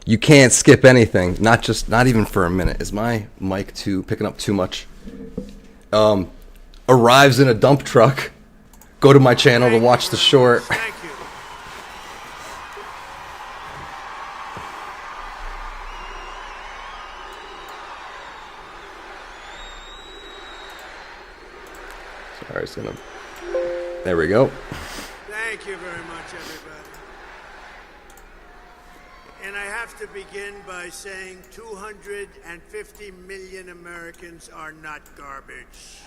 You can't skip anything, not even for a minute. Is my mic picking up too much? Arrives in a dump truck. Go to my channel to watch the short. Thank you. Sorry, it's gonna. There we go. Thank you very much, everybody. And I have to begin by saying 250 million Americans are not garbage.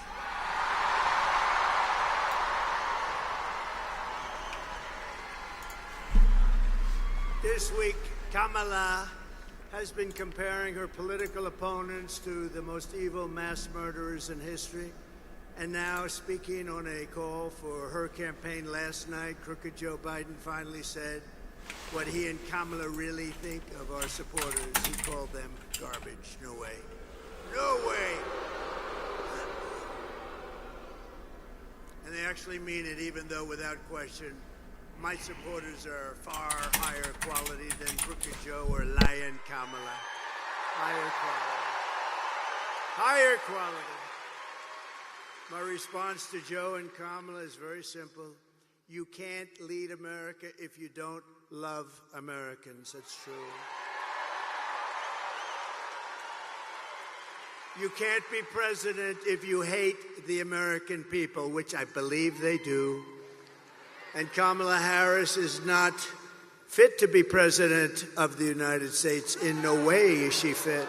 This week, Kamala has been comparing her political opponents to the most evil mass murderers in history. And now, speaking on a call for her campaign last night, crooked Joe Biden finally said what he and Kamala really think of our supporters. He called them garbage. No way. No way. And they actually mean it, even though, without question, my supporters are far higher quality than crooked Joe or lion Kamala. Higher quality. Higher quality. My response to Joe and Kamala is very simple. You can't lead America if you don't love Americans. That's true. You can't be president if you hate the American people, which I believe they do. And Kamala Harris is not fit to be president of the United States. In no way is she fit.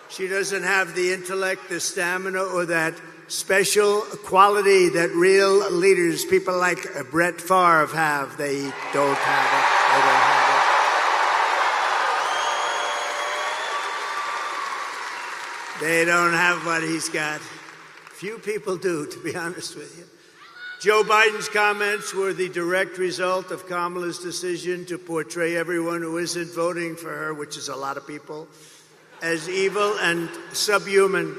She doesn't have the intellect, the stamina, or that special quality that real leaders, people like Brett Favre have. They don't have it. They don't have it. They don't have what he's got. Few people do, to be honest with you. Joe Biden's comments were the direct result of Kamala's decision to portray everyone who isn't voting for her, which is a lot of people, as evil and subhuman.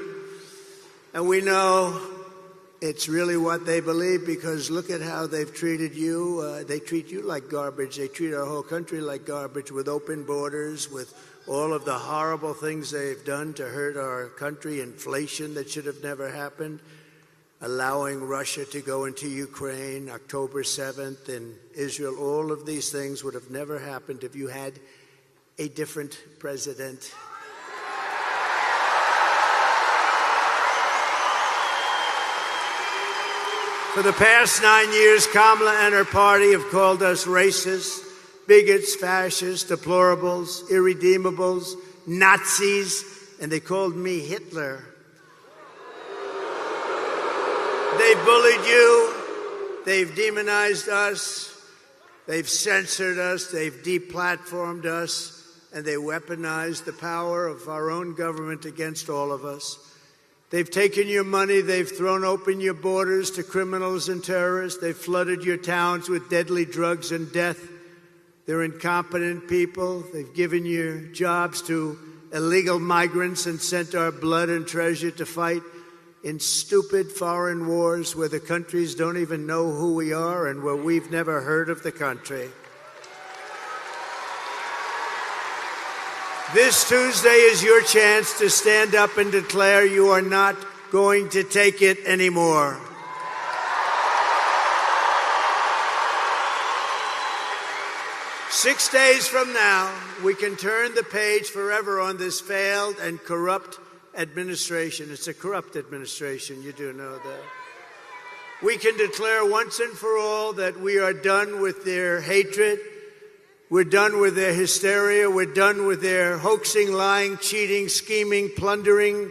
And we know it's really what they believe, because look at how they've treated you. They treat you like garbage. They treat our whole country like garbage, with open borders, with all of the horrible things they've done to hurt our country, inflation that should have never happened, allowing Russia to go into Ukraine, October 7th in Israel. All of these things would have never happened if you had a different president. For the past 9 years, Kamala and her party have called us racists, bigots, fascists, deplorables, irredeemables, Nazis, and they called me Hitler. They've bullied you, they've demonized us, they've censored us, they've deplatformed us, and they weaponized the power of our own government against all of us. They've taken your money, they've thrown open your borders to criminals and terrorists, they've flooded your towns with deadly drugs and death. They're incompetent people. They've given your jobs to illegal migrants and sent our blood and treasure to fight in stupid foreign wars where the countries don't even know who we are and where we've never heard of the country. This Tuesday is your chance to stand up and declare you are not going to take it anymore. Six days from now, we can turn the page forever on this failed and corrupt administration. It's a corrupt administration, you do know that. We can declare once and for all that we are done with their hatred. We're done with their hysteria. We're done with their hoaxing, lying, cheating, scheming, plundering,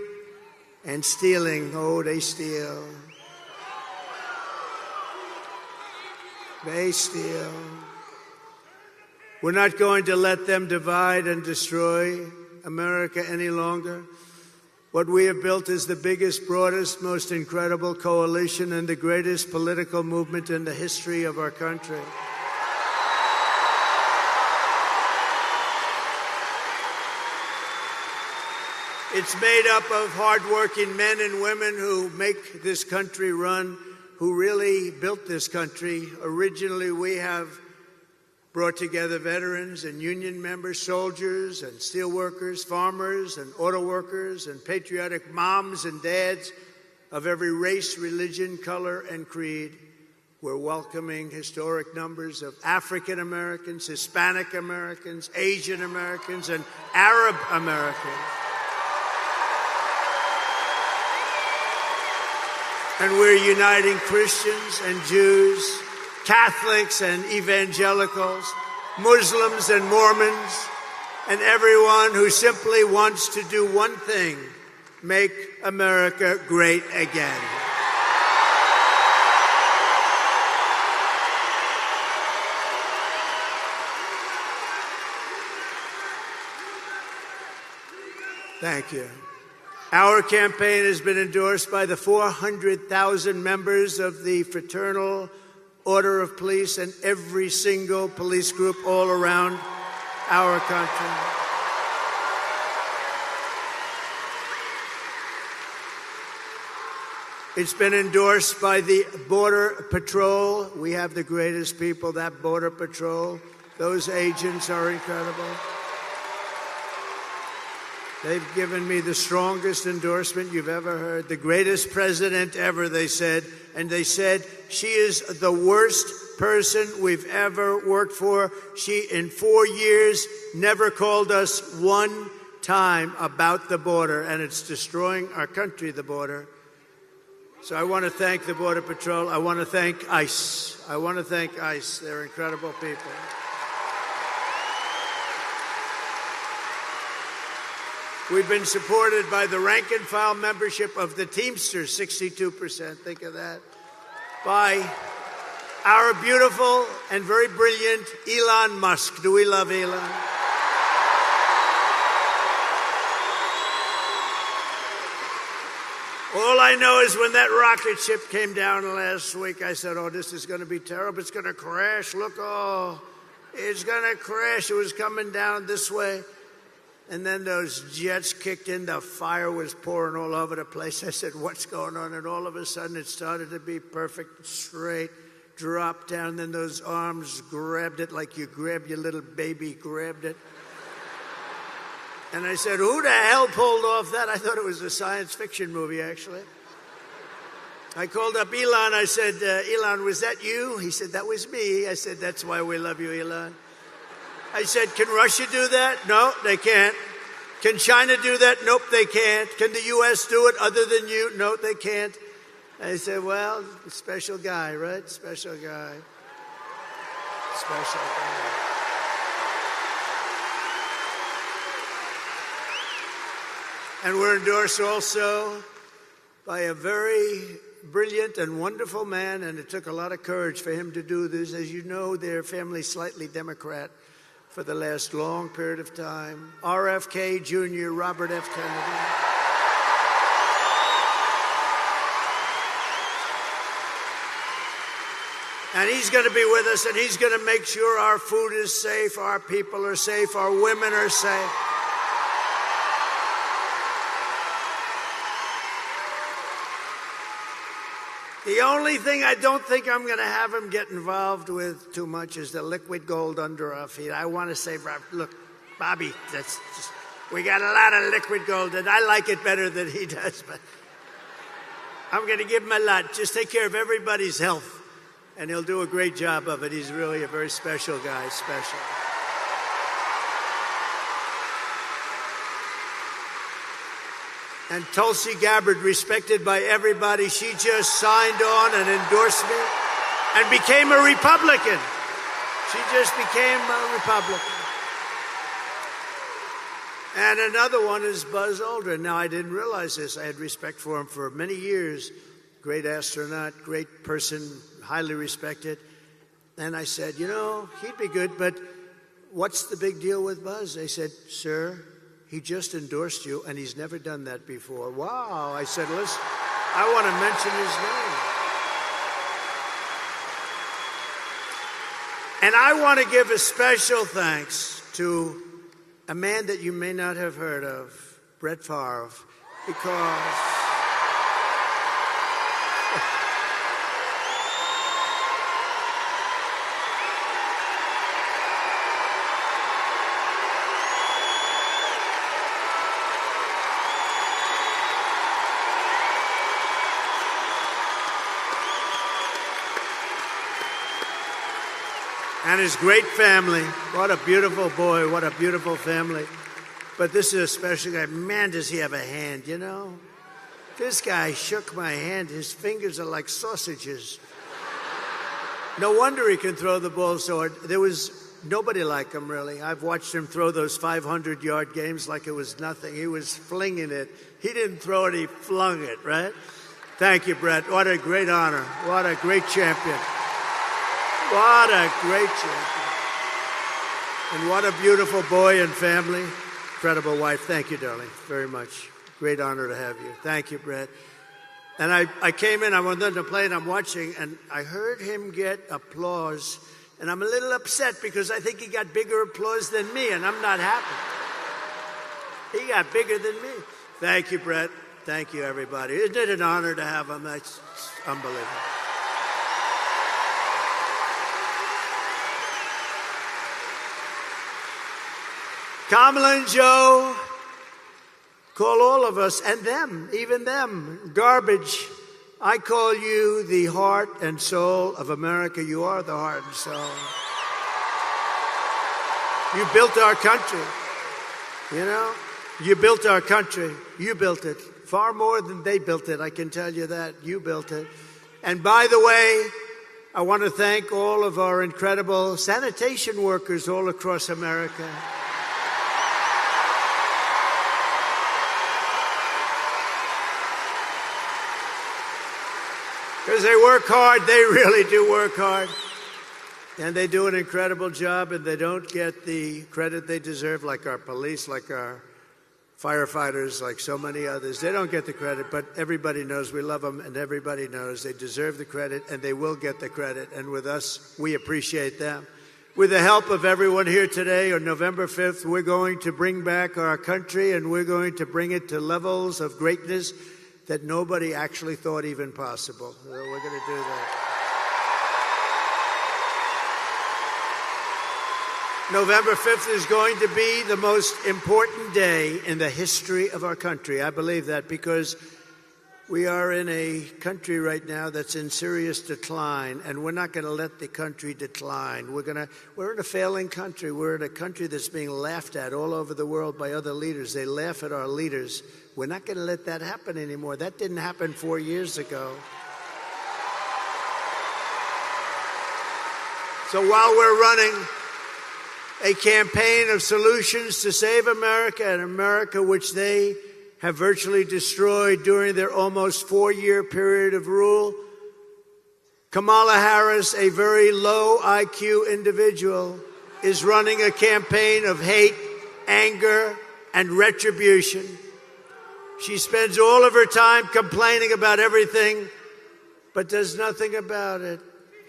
and stealing. Oh, they steal. They steal. We're not going to let them divide and destroy America any longer. What we have built is the biggest, broadest, most incredible coalition and the greatest political movement in the history of our country. It's made up of hardworking men and women who make this country run, who really built this country. Originally, we have brought together veterans and union members, soldiers and steelworkers, farmers and auto workers, and patriotic moms and dads of every race, religion, color, and creed. We're welcoming historic numbers of African Americans, Hispanic Americans, Asian Americans, and Arab Americans. And we're uniting Christians and Jews, Catholics and evangelicals, Muslims and Mormons, and everyone who simply wants to do one thing: make America great again. Thank you. Our campaign has been endorsed by the 400,000 members of the Fraternal Order of Police and every single police group all around our country. It's been endorsed by the Border Patrol. We have the greatest people, that Border Patrol. Those agents are incredible. They've given me the strongest endorsement you've ever heard. The greatest president ever, they said. And they said, she is the worst person we've ever worked for. She, in 4 years, never called us one time about the border. And it's destroying our country, the border. So I want to thank the Border Patrol. I want to thank ICE. I want to thank ICE. They're incredible people. We've been supported by the rank-and-file membership of the Teamsters, 62%, think of that, by our beautiful and very brilliant Elon Musk. Do we love Elon? All I know is when that rocket ship came down last week, I said, oh, this is going to be terrible. It's going to crash. Look, oh, it's going to crash. It was coming down this way. And then those jets kicked in. The fire was pouring all over the place. I said, what's going on? And all of a sudden, it started to be perfect, straight, dropped down. Then those arms grabbed it like you grab your little baby, grabbed it. And I said, who the hell pulled off that? I thought it was a science fiction movie, actually. I called up Elon. I said, Elon, was that you? He said, that was me. I said, that's why we love you, Elon. I said, can Russia do that? No, they can't. Can China do that? Nope, they can't. Can the U.S. do it other than you? No, they can't. I said, well, special guy, right? Special guy. Special guy. And we're endorsed also by a very brilliant and wonderful man, and it took a lot of courage for him to do this. As you know, their family's slightly Democrat for the last long period of time. RFK Jr., Robert F. Kennedy. And he's going to be with us, and he's going to make sure our food is safe, our people are safe, our women are safe. The only thing I don't think I'm going to have him get involved with too much is the liquid gold under our feet. I want to say, look, Bobby, we got a lot of liquid gold, and I like it better than he does, but I'm going to give him a lot. Just take care of everybody's health, and he'll do a great job of it. He's really a very special guy, special. And Tulsi Gabbard, respected by everybody, she just signed on and endorsed me and became a Republican. She just became a Republican. And another one is Buzz Aldrin. Now, I didn't realize this. I had respect for him for many years. Great astronaut, great person, highly respected. And I said, you know, he'd be good, but what's the big deal with Buzz? They said, sir, he just endorsed you, and he's never done that before. Wow. I said, listen, I want to mention his name. And I want to give a special thanks to a man that you may not have heard of, Brett Favre, because and his great family. What a beautiful boy. What a beautiful family. But this is a special guy. Man, does he have a hand, you know? This guy shook my hand. His fingers are like sausages. No wonder he can throw the ball so hard. There was nobody like him, really. I've watched him throw those 500-yard games like it was nothing. He was flinging it. He didn't throw it, he flung it, right? Thank you, Brett. What a great honor. What a great champion. What a great champion. And what a beautiful boy and family. Incredible wife. Thank you, darling, very much. Great honor to have you. Thank you, Brett. And I came in, I went on to play, and I'm watching, and I heard him get applause. And I'm a little upset because I think he got bigger applause than me, and I'm not happy. He got bigger than me. Thank you, Brett. Thank you, everybody. Isn't it an honor to have him? That's unbelievable. Kamala and Joe call all of us, and them, even them, garbage. I call you the heart and soul of America. You are the heart and soul. You built our country. You know, you built our country. You built it. Far more than they built it, I can tell you that. You built it. And by the way, I want to thank all of our incredible sanitation workers all across America. Because they work hard, they really do work hard. And they do an incredible job, and they don't get the credit they deserve, like our police, like our firefighters, like so many others. They don't get the credit, but everybody knows we love them, and everybody knows they deserve the credit, and they will get the credit. And with us, we appreciate them. With the help of everyone here today, on November 5th, we're going to bring back our country, and we're going to bring it to levels of greatness that nobody actually thought even possible. So we're going to do that. November 5th is going to be the most important day in the history of our country. I believe that because we are in a country right now that's in serious decline, and we're not going to let the country decline. We're in a failing country. We're in a country that's being laughed at all over the world by other leaders. They laugh at our leaders. We're not going to let that happen anymore. That didn't happen 4 years ago. So while we're running a campaign of solutions to save America, and America which they have virtually destroyed during their almost 4-year period of rule, Kamala Harris, a very low IQ individual, is running a campaign of hate, anger, and retribution. She spends all of her time complaining about everything, but does nothing about it.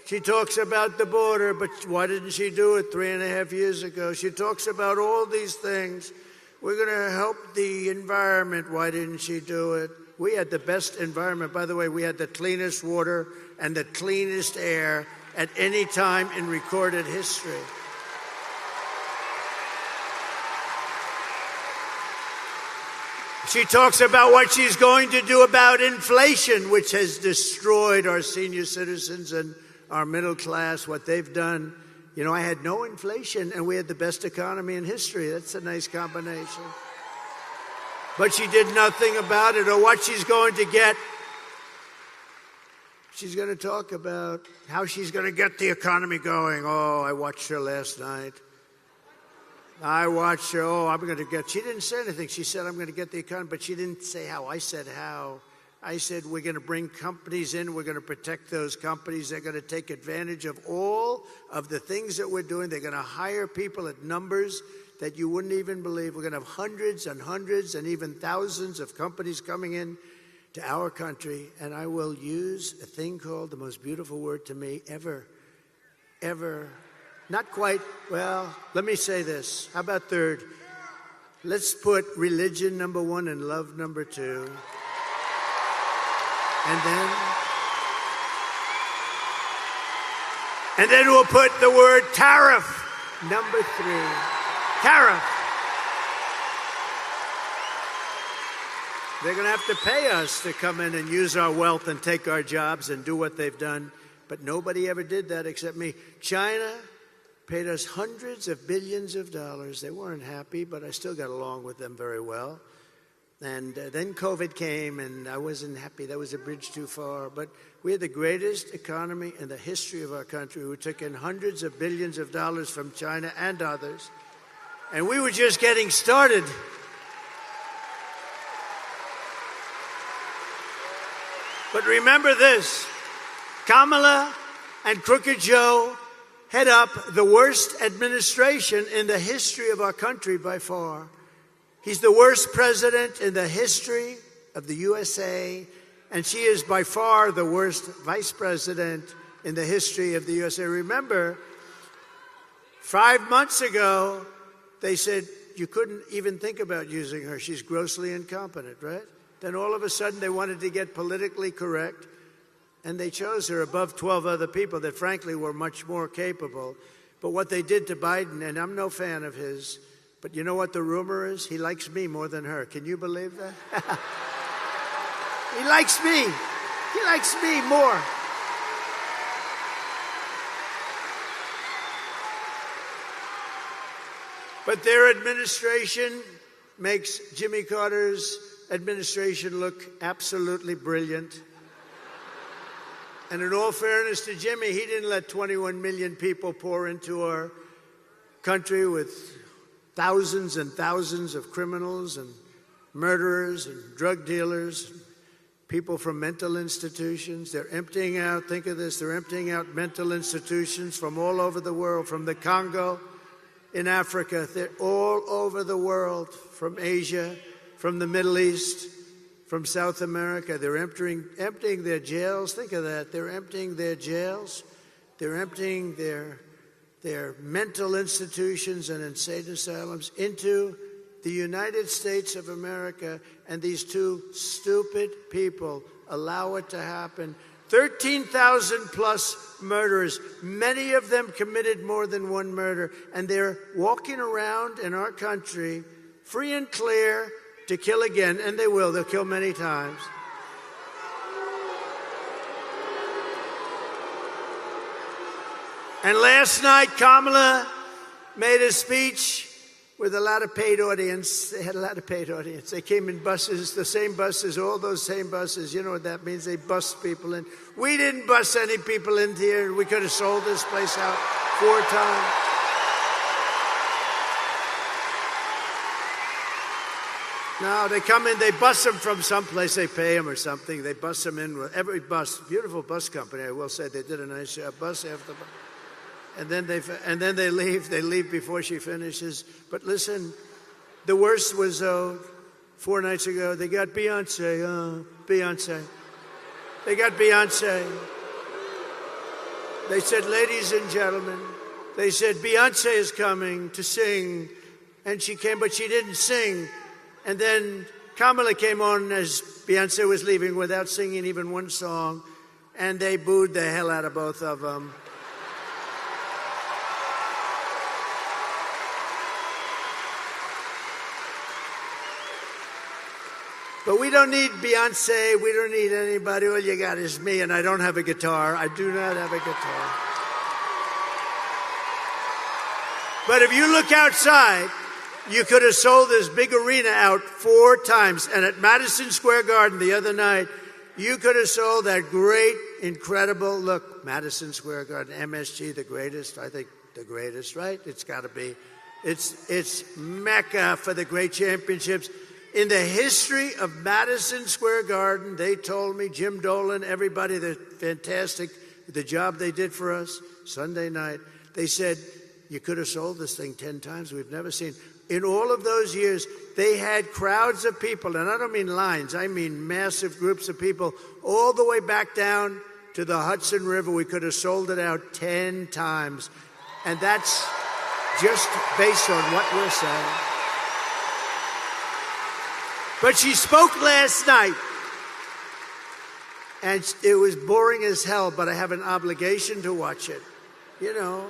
She talks about the border, but why didn't she do it 3.5 years ago? She talks about all these things. We're going to help the environment. Why didn't she do it? We had the best environment. By the way, we had the cleanest water and the cleanest air at any time in recorded history. She talks about what she's going to do about inflation, which has destroyed our senior citizens and our middle class, what they've done. You know, I had no inflation, and we had the best economy in history. That's a nice combination. But she did nothing about it, or what she's going to get. She's going to talk about how she's going to get the economy going. Oh, I watched her last night. I watched her. Oh, I'm going to get. She didn't say anything. She said, I'm going to get the economy, but she didn't say how. I said how. I said, we're going to bring companies in. We're going to protect those companies. They're going to take advantage of all of the things that we're doing. They're going to hire people at numbers that you wouldn't even believe. We're going to have hundreds and hundreds and even thousands of companies coming in to our country. And I will use a thing called the most beautiful word to me ever. Not quite, well, let me say this. How about third? Let's put religion number 1 and love number 2. And then we'll put the word tariff number 3. Tariff. They're going to have to pay us to come in and use our wealth and take our jobs and do what they've done. But nobody ever did that except me. China paid us hundreds of billions of dollars. They weren't happy, but I still got along with them very well. And then COVID came, and I wasn't happy. That was a bridge too far. But we had the greatest economy in the history of our country. We took in hundreds of billions of dollars from China and others. And we were just getting started. But remember this, Kamala and Crooked Joe head up the worst administration in the history of our country by far. He's the worst president in the history of the USA, and she is by far the worst vice president in the history of the USA. Remember, 5 months ago, they said you couldn't even think about using her. She's grossly incompetent, right? Then all of a sudden they wanted to get politically correct, and they chose her above 12 other people that frankly were much more capable. But what they did to Biden, and I'm no fan of his, but you know what the rumor is? He likes me more than her. Can you believe that? He likes me. He likes me more. But their administration makes Jimmy Carter's administration look absolutely brilliant. And in all fairness to Jimmy, he didn't let 21 million people pour into our country with thousands and thousands of criminals and murderers and drug dealers, people from mental institutions. They're emptying out, think of this, they're emptying out mental institutions from all over the world, from the Congo in Africa. They're all over the world, from Asia, from the Middle East, from South America. They're emptying their jails. Think of that. They're emptying their jails. They're emptying their mental institutions and insane asylums into the United States of America, and these two stupid people allow it to happen. 13,000 plus murderers, many of them committed more than one murder, and they're walking around in our country free and clear to kill again, and they will. They'll kill many times. And last night, Kamala made a speech with a lot of paid audience. They had a lot of paid audience. They came in buses, the same buses, all those same buses. You know what that means? They bus people in. We didn't bus any people in here. We could have sold this place out 4 times. No, they come in, they bus them from someplace, they pay them or something. They bus them in with every bus, beautiful bus company, I will say. They did a nice job, bus after bus. And then they leave. They leave before she finishes. But listen, the worst was 4 nights ago. They got Beyonce. Beyonce. They got Beyonce. They said, ladies and gentlemen, they said Beyonce is coming to sing, and she came, but she didn't sing. And then Kamala came on as Beyonce was leaving without singing even one song, and they booed the hell out of both of them. But we don't need Beyonce. We don't need anybody. All you got is me, and I don't have a guitar. I do not have a guitar. But if you look outside, you could have sold this big arena out 4 times. And at Madison Square Garden the other night, you could have sold that great, incredible, look, Madison Square Garden, MSG, the greatest, I think the greatest, right? It's got to be. It's Mecca for the great championships. In the history of Madison Square Garden, they told me, Jim Dolan, everybody, they're fantastic, the job they did for us Sunday night. They said, you could have sold this thing 10 times. We've never seen. In all of those years, they had crowds of people, and I don't mean lines, I mean massive groups of people, all the way back down to the Hudson River. We could have sold it out 10 times. And that's just based on what we're saying. But she spoke last night, and it was boring as hell, but I have an obligation to watch it, you know,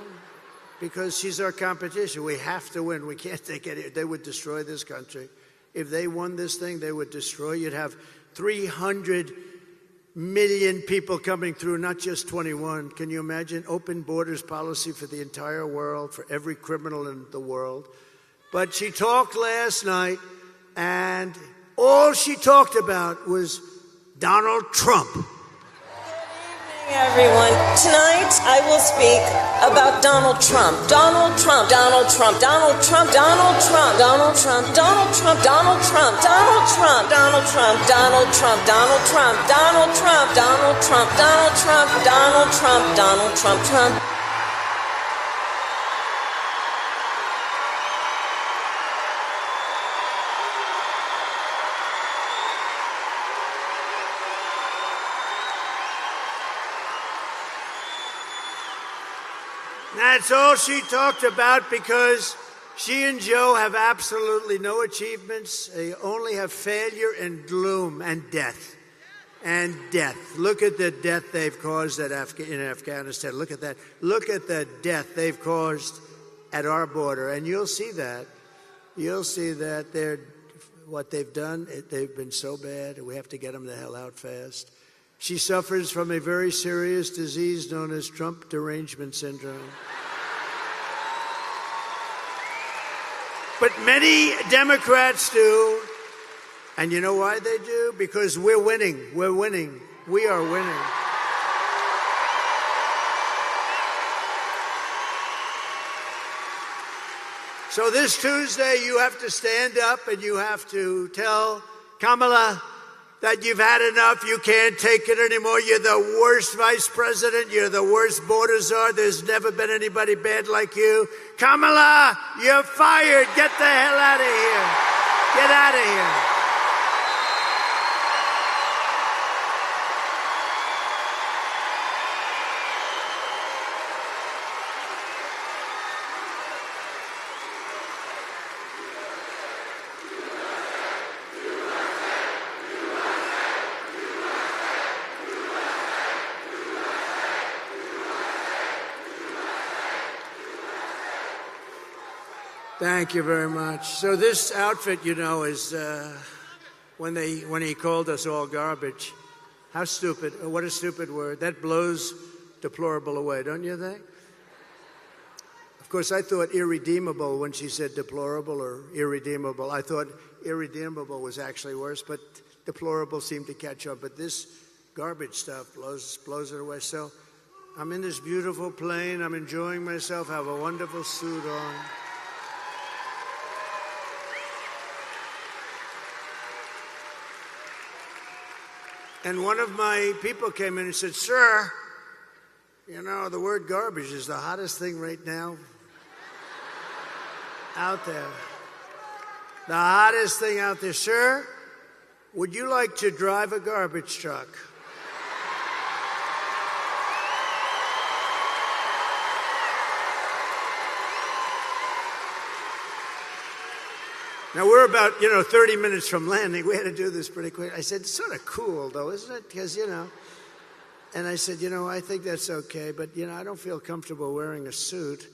because she's our competition. We have to win. We can't take it. They would destroy this country. If they won this thing, they would destroy. You'd have 300 million people coming through, not just 21. Can you imagine? Open borders policy for the entire world, for every criminal in the world. But she talked last night, and all she talked about was Donald Trump. Everyone, tonight I will speak about Donald Trump. Donald Trump, Donald Trump, Donald Trump, Donald Trump, Donald Trump, Donald Trump, Donald Trump, Donald Trump, Donald Trump, Donald Trump, Donald Trump, Donald Trump, Donald Trump, Donald Trump, Donald Trump, Donald Trump, Trump. That's all she talked about, because she and Joe have absolutely no achievements. They only have failure and gloom and death. And death. Look at the death they've caused in Afghanistan. Look at that. Look at the death they've caused at our border. And you'll see that. You'll see that what they've done, they've been so bad, we have to get them the hell out fast. She suffers from a very serious disease known as Trump derangement syndrome. But many Democrats do. And you know why they do? Because we're winning. We're winning. We are winning. So this Tuesday, you have to stand up and you have to tell Kamala that you've had enough. You can't take it anymore. You're the worst vice president. You're the worst border czar. There's never been anybody bad like you. Kamala, you're fired. Get the hell out of here. Get out of here. Thank you very much. So this outfit, you know, is when he called us all garbage. How stupid. What a stupid word. That blows deplorable away, don't you think? Of course, I thought irredeemable when she said deplorable or irredeemable. I thought irredeemable was actually worse, but deplorable seemed to catch up. But this garbage stuff blows it away. So I'm in this beautiful plane. I'm enjoying myself. I have a wonderful suit on. And one of my people came in and said, "Sir, you know, the word garbage is the hottest thing right now out there. The hottest thing out there. Sir, would you like to drive a garbage truck?" Now, we're about, 30 minutes from landing. We had to do this pretty quick. I said, it's sort of cool, though, isn't it? Because, And I said, I think that's okay, but, I don't feel comfortable wearing a suit.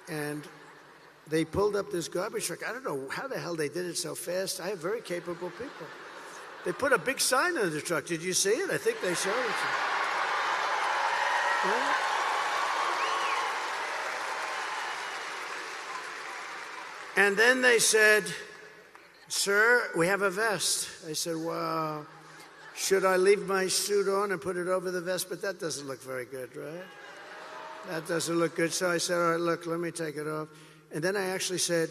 And they pulled up this garbage truck. I don't know how the hell they did it so fast. I have very capable people. They put a big sign on the truck. Did you see it? I think they showed it to you. Yeah. And then they said, "Sir, we have a vest." I said, "Well, should I leave my suit on and put it over the vest?" But that doesn't look very good, right? That doesn't look good. So I said, "All right, look, let me take it off." And then I actually said,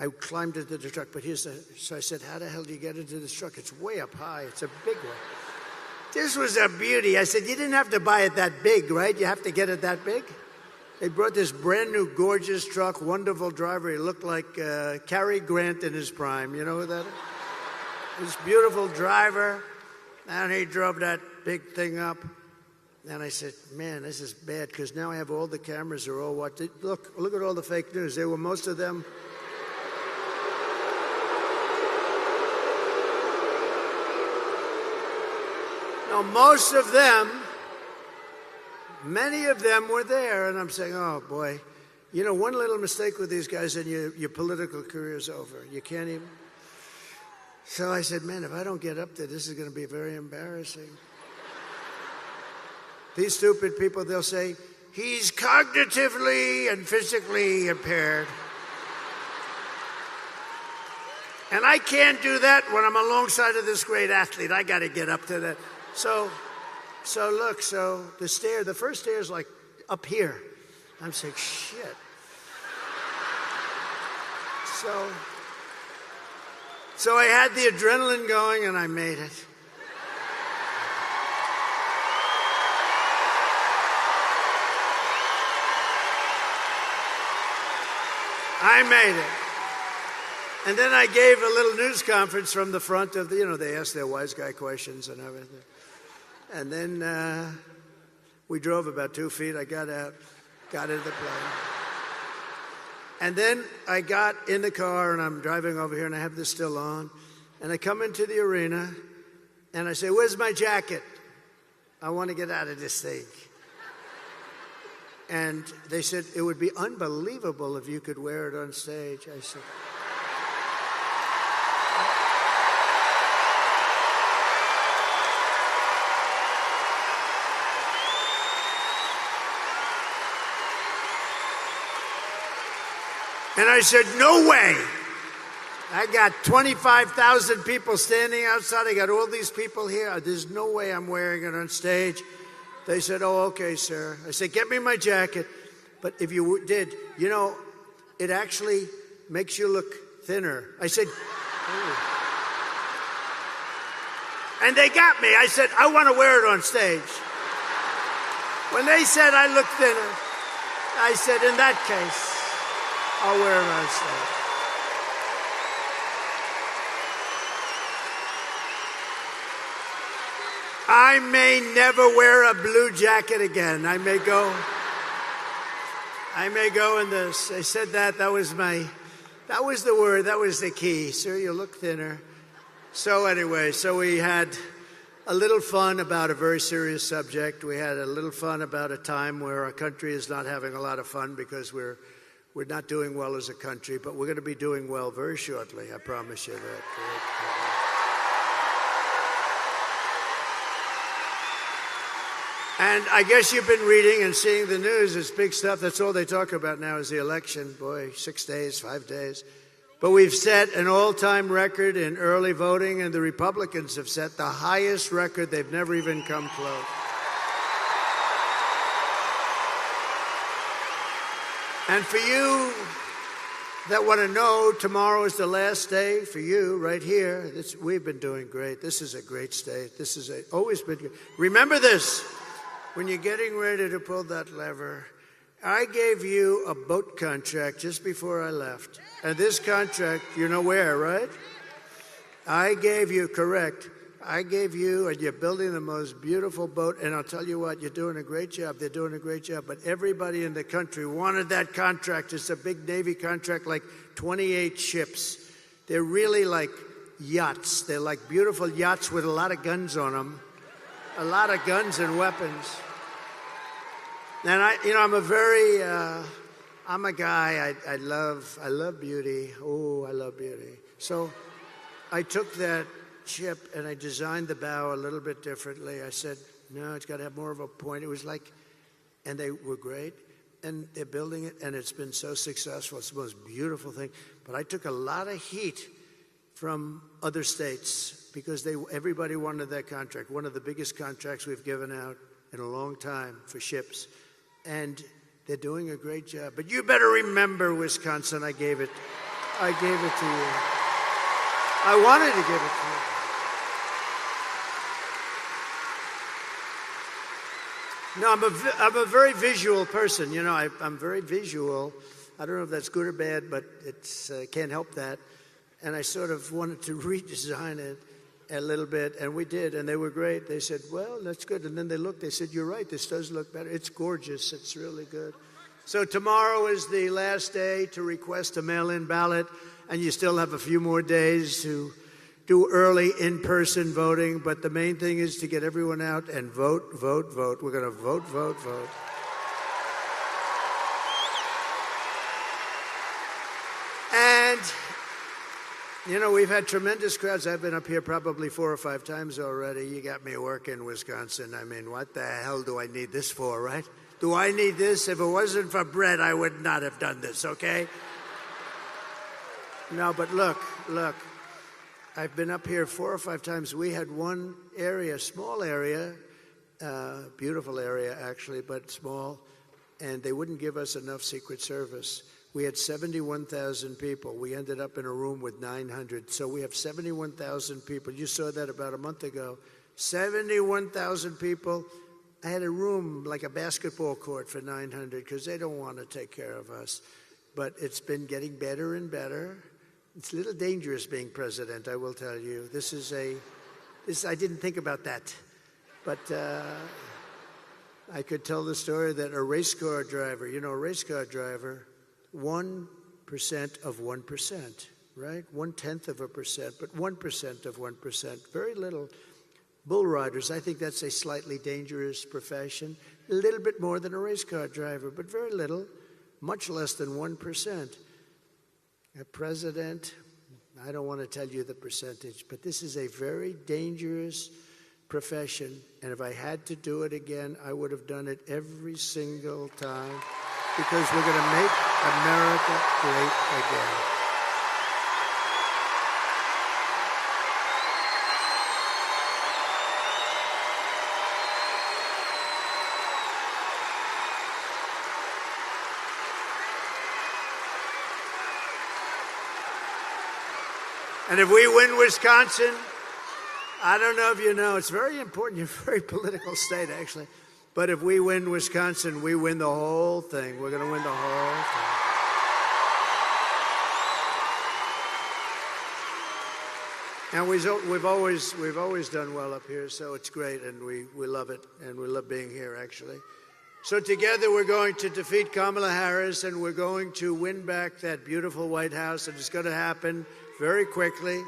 I climbed into the truck, but so I said, "How the hell do you get into this truck? It's way up high. It's a big one." This was a beauty. I said, "You didn't have to buy it that big, right? You have to get it that big?" They brought this brand new, gorgeous truck, wonderful driver. He looked like Cary Grant in his prime. You know who that is? This beautiful driver. And he drove that big thing up. And I said, "Man, this is bad, because now I have all the cameras are all watching. Look at all the fake news. They were most of them. No, most of them. Many of them were there, and I'm saying, oh, boy. One little mistake with these guys and your political career's over. You can't even. So I said, man, if I don't get up there, this is going to be very embarrassing. these stupid people, they'll say, he's cognitively and physically impaired. And I can't do that when I'm alongside of this great athlete. I got to get up to that. So the first stair is like up here. I'm saying, shit. So I had the adrenaline going and I made it. I made it. And then I gave a little news conference from the front of the, they asked their wise guy questions and everything. And then we drove about 2 feet. I got out, got into the plane. And then I got in the car and I'm driving over here and I have this still on. And I come into the arena and I say, where's my jacket? I want to get out of this thing. And they said, it would be unbelievable if you could wear it on stage. I said, and I said, no way. I got 25,000 people standing outside. I got all these people here. There's no way I'm wearing it on stage. They said, oh, okay, sir. I said, get me my jacket. But if you did, it actually makes you look thinner. I said, oh. And they got me. I said, I want to wear it on stage. When they said I look thinner, I said, in that case, I'll wear it on stage. I may never wear a blue jacket again. I may go in this. I said that was the word, that was the key. Sir, you look thinner. So anyway, we had a little fun about a very serious subject. We had a little fun about a time where our country is not having a lot of fun because we're not doing well as a country, but we're going to be doing well very shortly. I promise you that. And I guess you've been reading and seeing the news. It's big stuff. That's all they talk about now is the election. Boy, 6 days, 5 days. But we've set an all-time record in early voting, and the Republicans have set the highest record. They've never even come close. And for you that want to know, tomorrow is the last day for you right here. We've been doing great. This is a great state. This is always been good. Remember this. When you're getting ready to pull that lever, I gave you a boat contract just before I left. And this contract, you know where, right? I gave you, correct. I gave you, and you're building the most beautiful boat. And I'll tell you what, you're doing a great job. They're doing a great job. But everybody in the country wanted that contract. It's a big Navy contract, like 28 ships. They're really like yachts. They're like beautiful yachts with a lot of guns on them. A lot of guns and weapons. And I'm a guy, I love beauty. Oh, I love beauty. So I took that ship and I designed the bow a little bit differently. I said, no, it's got to have more of a point. It was like, and they were great. And they're building it and it's been so successful. It's the most beautiful thing. But I took a lot of heat from other states because everybody wanted that contract. One of the biggest contracts we've given out in a long time for ships. And they're doing a great job. But you better remember, Wisconsin, I gave it to you. I wanted to give it to you. No, I'm a very visual person. I'm very visual. I don't know if that's good or bad, but it's can't help that. And I sort of wanted to redesign it a little bit, and we did, and they were great. They said, well, that's good. And then they said, you're right, this does look better. It's gorgeous. It's really good. So tomorrow is the last day to request a mail-in ballot, and you still have a few more days to do early in-person voting, but the main thing is to get everyone out and vote, vote, vote. We're going to vote, vote, vote. You know, we've had tremendous crowds. I've been up here probably 4 or 5 times already. You got me working Wisconsin. I mean, what the hell do I need this for, right? Do I need this? If it wasn't for bread, I would not have done this, okay? No, but look. I've been up here 4 or 5 times. We had one area, small area, beautiful area actually, but small, and they wouldn't give us enough Secret Service. We had 71,000 people. We ended up in a room with 900. So we have 71,000 people. You saw that about a month ago. 71,000 people. I had a room like a basketball court for 900 because they don't want to take care of us. But it's been getting better and better. It's a little dangerous being president, I will tell you. I didn't think about that. But I could tell the story that a race car driver, you know, a race car driver, 1% of 1%, right? 0.1%, but 1% of 1%, very little. Bull riders, I think that's a slightly dangerous profession. A little bit more than a race car driver, but very little, much less than 1%. A president, I don't want to tell you the percentage, but this is a very dangerous profession. And if I had to do it again, I would have done it every single time because we're going to make America great again. And if we win Wisconsin, I don't know if you know, it's very important. You're a very political state, actually. But if we win Wisconsin, we win the whole thing. We're going to win the whole thing. And we've always done well up here, so it's great, and we love it, and we love being here, actually. So together we're going to defeat Kamala Harris, and we're going to win back that beautiful White House, and it's going to happen very quickly.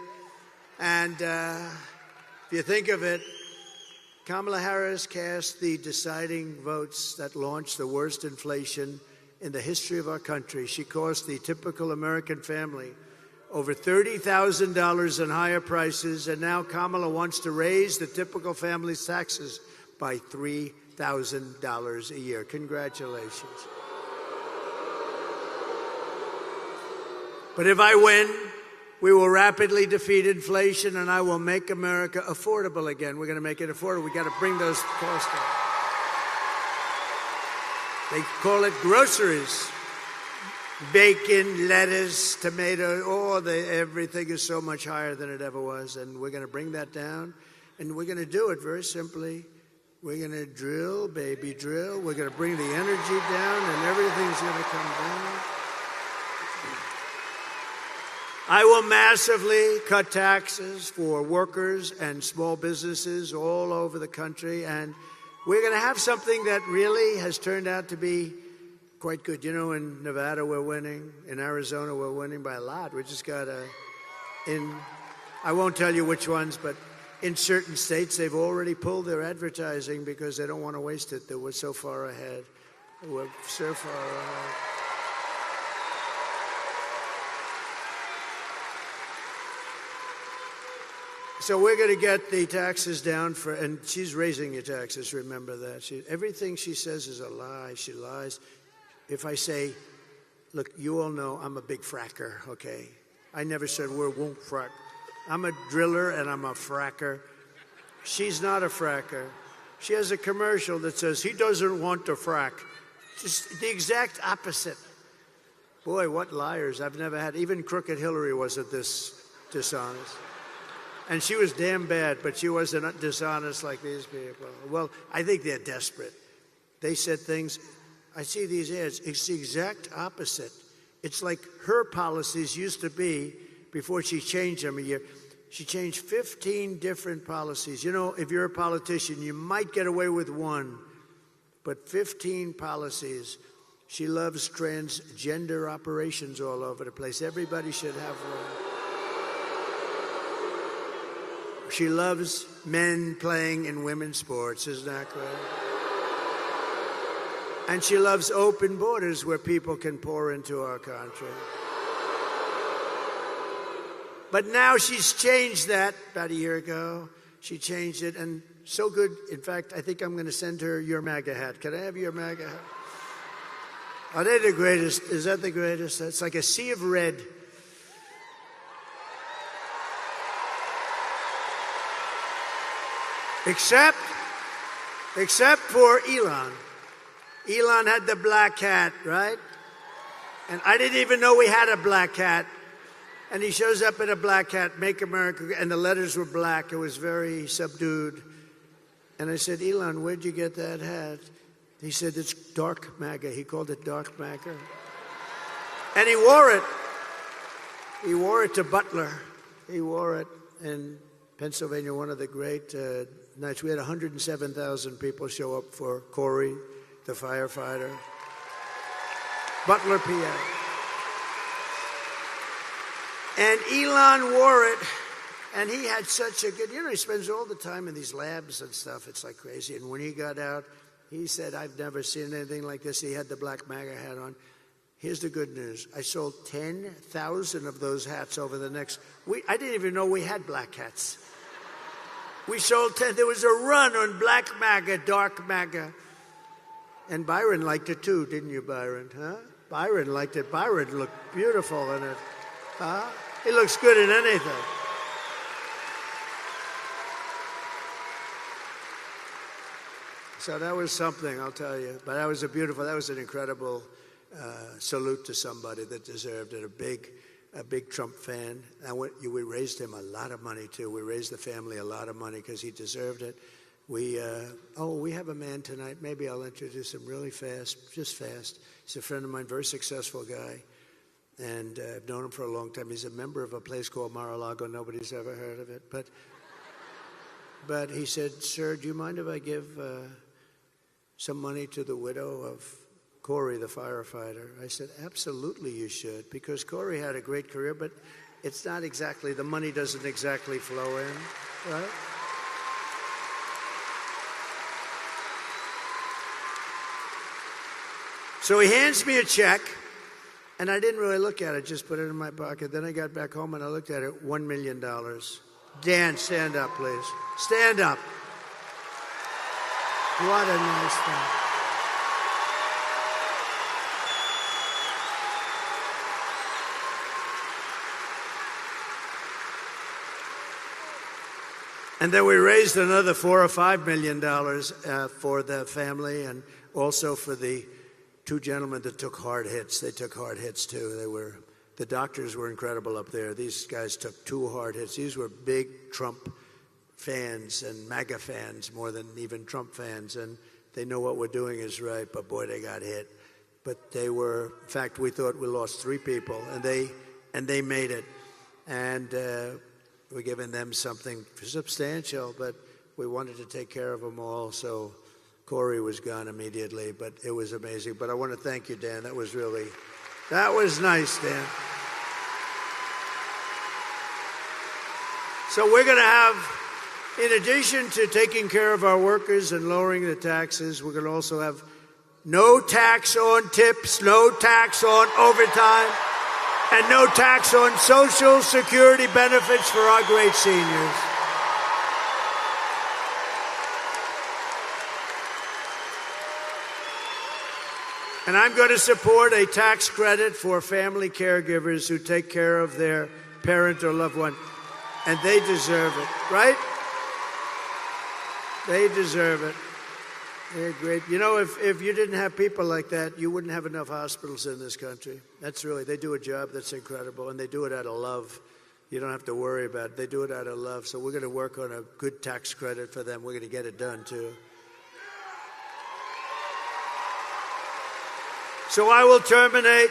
And if you think of it, Kamala Harris cast the deciding votes that launched the worst inflation in the history of our country. She cost the typical American family over $30,000 in higher prices, and now Kamala wants to raise the typical family's taxes by $3,000 a year. Congratulations. But if I win, we will rapidly defeat inflation, and I will make America affordable again. We're going to make it affordable. We've got to bring those costs down. They call it groceries. Bacon, lettuce, tomato, everything is so much higher than it ever was, and we're going to bring that down, and we're going to do it very simply. We're going to drill, baby, drill. We're going to bring the energy down, and everything's going to come down. I will massively cut taxes for workers and small businesses all over the country, and we're going to have something that really has turned out to be quite good. You know, in Nevada we're winning, in Arizona we're winning by a lot. We just got I won't tell you which ones, but in certain states they've already pulled their advertising because they don't want to waste it. They were so far ahead. We're so far ahead. So we're going to get the taxes down and she's raising your taxes, remember that. Everything she says is a lie. She lies. If I say, look, you all know I'm a big fracker, okay? I never said we won't frack. I'm a driller and I'm a fracker. She's not a fracker. She has a commercial that says, he doesn't want to frack. Just the exact opposite. Boy, what liars. I've never had, even Crooked Hillary wasn't this dishonest. And she was damn bad, but she wasn't dishonest like these people. Well, I think they're desperate. They said things, I see these ads, it's the exact opposite. It's like her policies used to be before she changed them a year. She changed 15 different policies. You know, if you're a politician, you might get away with one, but 15 policies. She loves transgender operations all over the place. Everybody should have one. She loves men playing in women's sports, isn't that great? And she loves open borders where people can pour into our country. But now she's changed that about a year ago. She changed it, and so good. In fact, I think I'm going to send her your MAGA hat. Can I have your MAGA hat? Are they the greatest? Is that the greatest? It's like a sea of red. Except for Elon. Elon had the black hat, right? And I didn't even know we had a black hat. And he shows up in a black hat, Make America, and the letters were black. It was very subdued. And I said, Elon, where'd you get that hat? He said, it's dark MAGA. He called it dark MAGA. And he wore it. He wore it to Butler. He wore it in Pennsylvania, one of the great nights. We had 107,000 people show up for Corey, the firefighter. Butler, PA. And Elon wore it, and he had such a good, he spends all the time in these labs and stuff. It's like crazy. And when he got out, he said, I've never seen anything like this. He had the black MAGA hat on. Here's the good news. I sold 10,000 of those hats over the next week. I didn't even know we had black hats. We sold 10. There was a run on black MAGA, dark MAGA. And Byron liked it too, didn't you, Byron? Huh? Byron liked it. Byron looked beautiful in it. Huh? He looks good in anything. So that was something, I'll tell you. But that was an incredible salute to somebody that deserved it. A big Trump fan. And we raised him a lot of money too. We raised the family a lot of money because he deserved it. We have a man tonight. Maybe I'll introduce him really fast, just fast. He's a friend of mine, very successful guy. And I've known him for a long time. He's a member of a place called Mar-a-Lago. Nobody's ever heard of it. But he said, sir, do you mind if I give some money to the widow of Corey, the firefighter? I said, absolutely you should, because Corey had a great career, but it's not exactly, the money doesn't exactly flow in, right? So he hands me a check. And I didn't really look at it, just put it in my pocket. Then I got back home and I looked at it, $1 million. Dan, stand up, please. Stand up. What a nice thing. And then we raised another $4 or $5 million for the family and also for the two gentlemen that took hard hits. They took hard hits too. The doctors were incredible up there. These guys took 2 hard hits. These were big Trump fans and MAGA fans more than even Trump fans. And they know what we're doing is right, but boy, they got hit. But they were, in fact, we thought we lost 3 people and they made it. And we're giving them something substantial, but we wanted to take care of them all. So Corey was gone immediately, but it was amazing. But I want to thank you, Dan. That was nice, Dan. So we're going to have, in addition to taking care of our workers and lowering the taxes, we're going to also have no tax on tips, no tax on overtime, and no tax on Social Security benefits for our great seniors. And I'm going to support a tax credit for family caregivers who take care of their parent or loved one. And they deserve it, right? They deserve it. They're great. You know, if you didn't have people like that, you wouldn't have enough hospitals in this country. They do a job that's incredible, and they do it out of love. You don't have to worry about it. They do it out of love. So we're going to work on a good tax credit for them. We're going to get it done, too. So I will terminate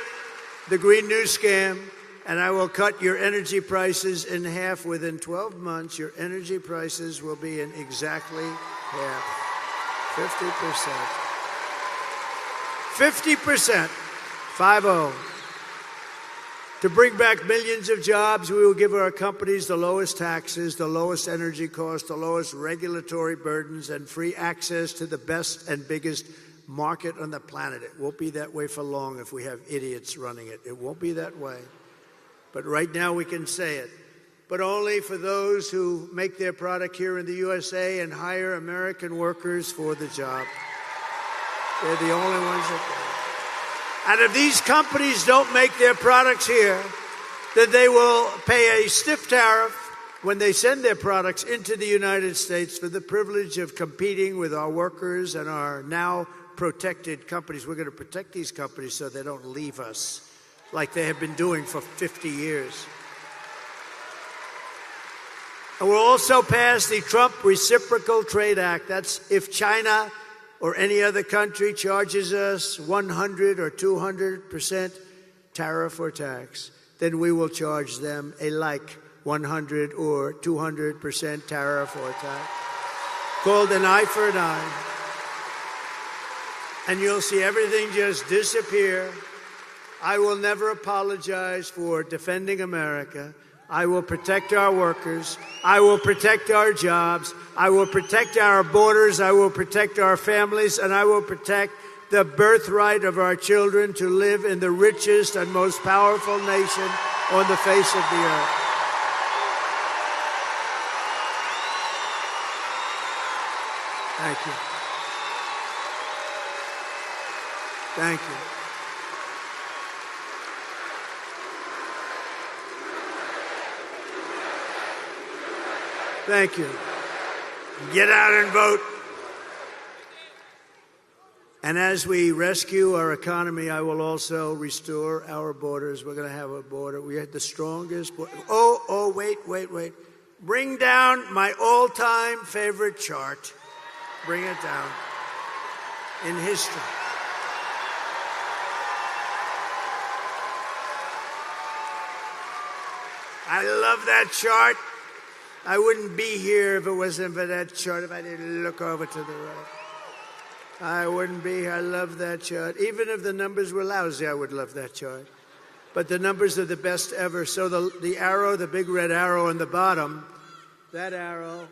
the Green New Scam, and I will cut your energy prices in half. Within 12 months, your energy prices will be in exactly half. 50%. 50%. 50. To bring back millions of jobs, we will give our companies the lowest taxes, the lowest energy costs, the lowest regulatory burdens, and free access to the best and biggest market on the planet. It won't be that way for long if we have idiots running it. It won't be that way. But right now we can say it. but only for those who make their product here in the USA and hire American workers for the job. They're the only ones that do. And if these companies don't make their products here, then they will pay a stiff tariff when they send their products into the United States for the privilege of competing with our workers and our now protected companies. We're going to protect these companies so they don't leave us like they have been doing for 50 years. And we'll also pass the Trump Reciprocal Trade Act. That's if China or any other country charges us 100 or 200% tariff or tax, then we will charge them a like 100 or 200% tariff or tax, called an eye for an eye. And you'll see everything just disappear. I will never apologize for defending America. I will protect our workers. I will protect our jobs. I will protect our borders. I will protect our families. And I will protect the birthright of our children to live in the richest and most powerful nation on the face of the earth. Thank you. Thank you. Thank you. Get out and vote. And as we rescue our economy, I will also restore our borders. We're going to have a border. We had the strongest border. Wait. Bring down my all-time favorite chart. Bring it down. In history. I love that chart. I wouldn't be here if it wasn't for that chart, if I didn't look over to the right. I wouldn't be here. I love that chart. Even if the numbers were lousy, I would love that chart. But the numbers are the best ever. So the arrow, the big red arrow on the bottom, that arrow.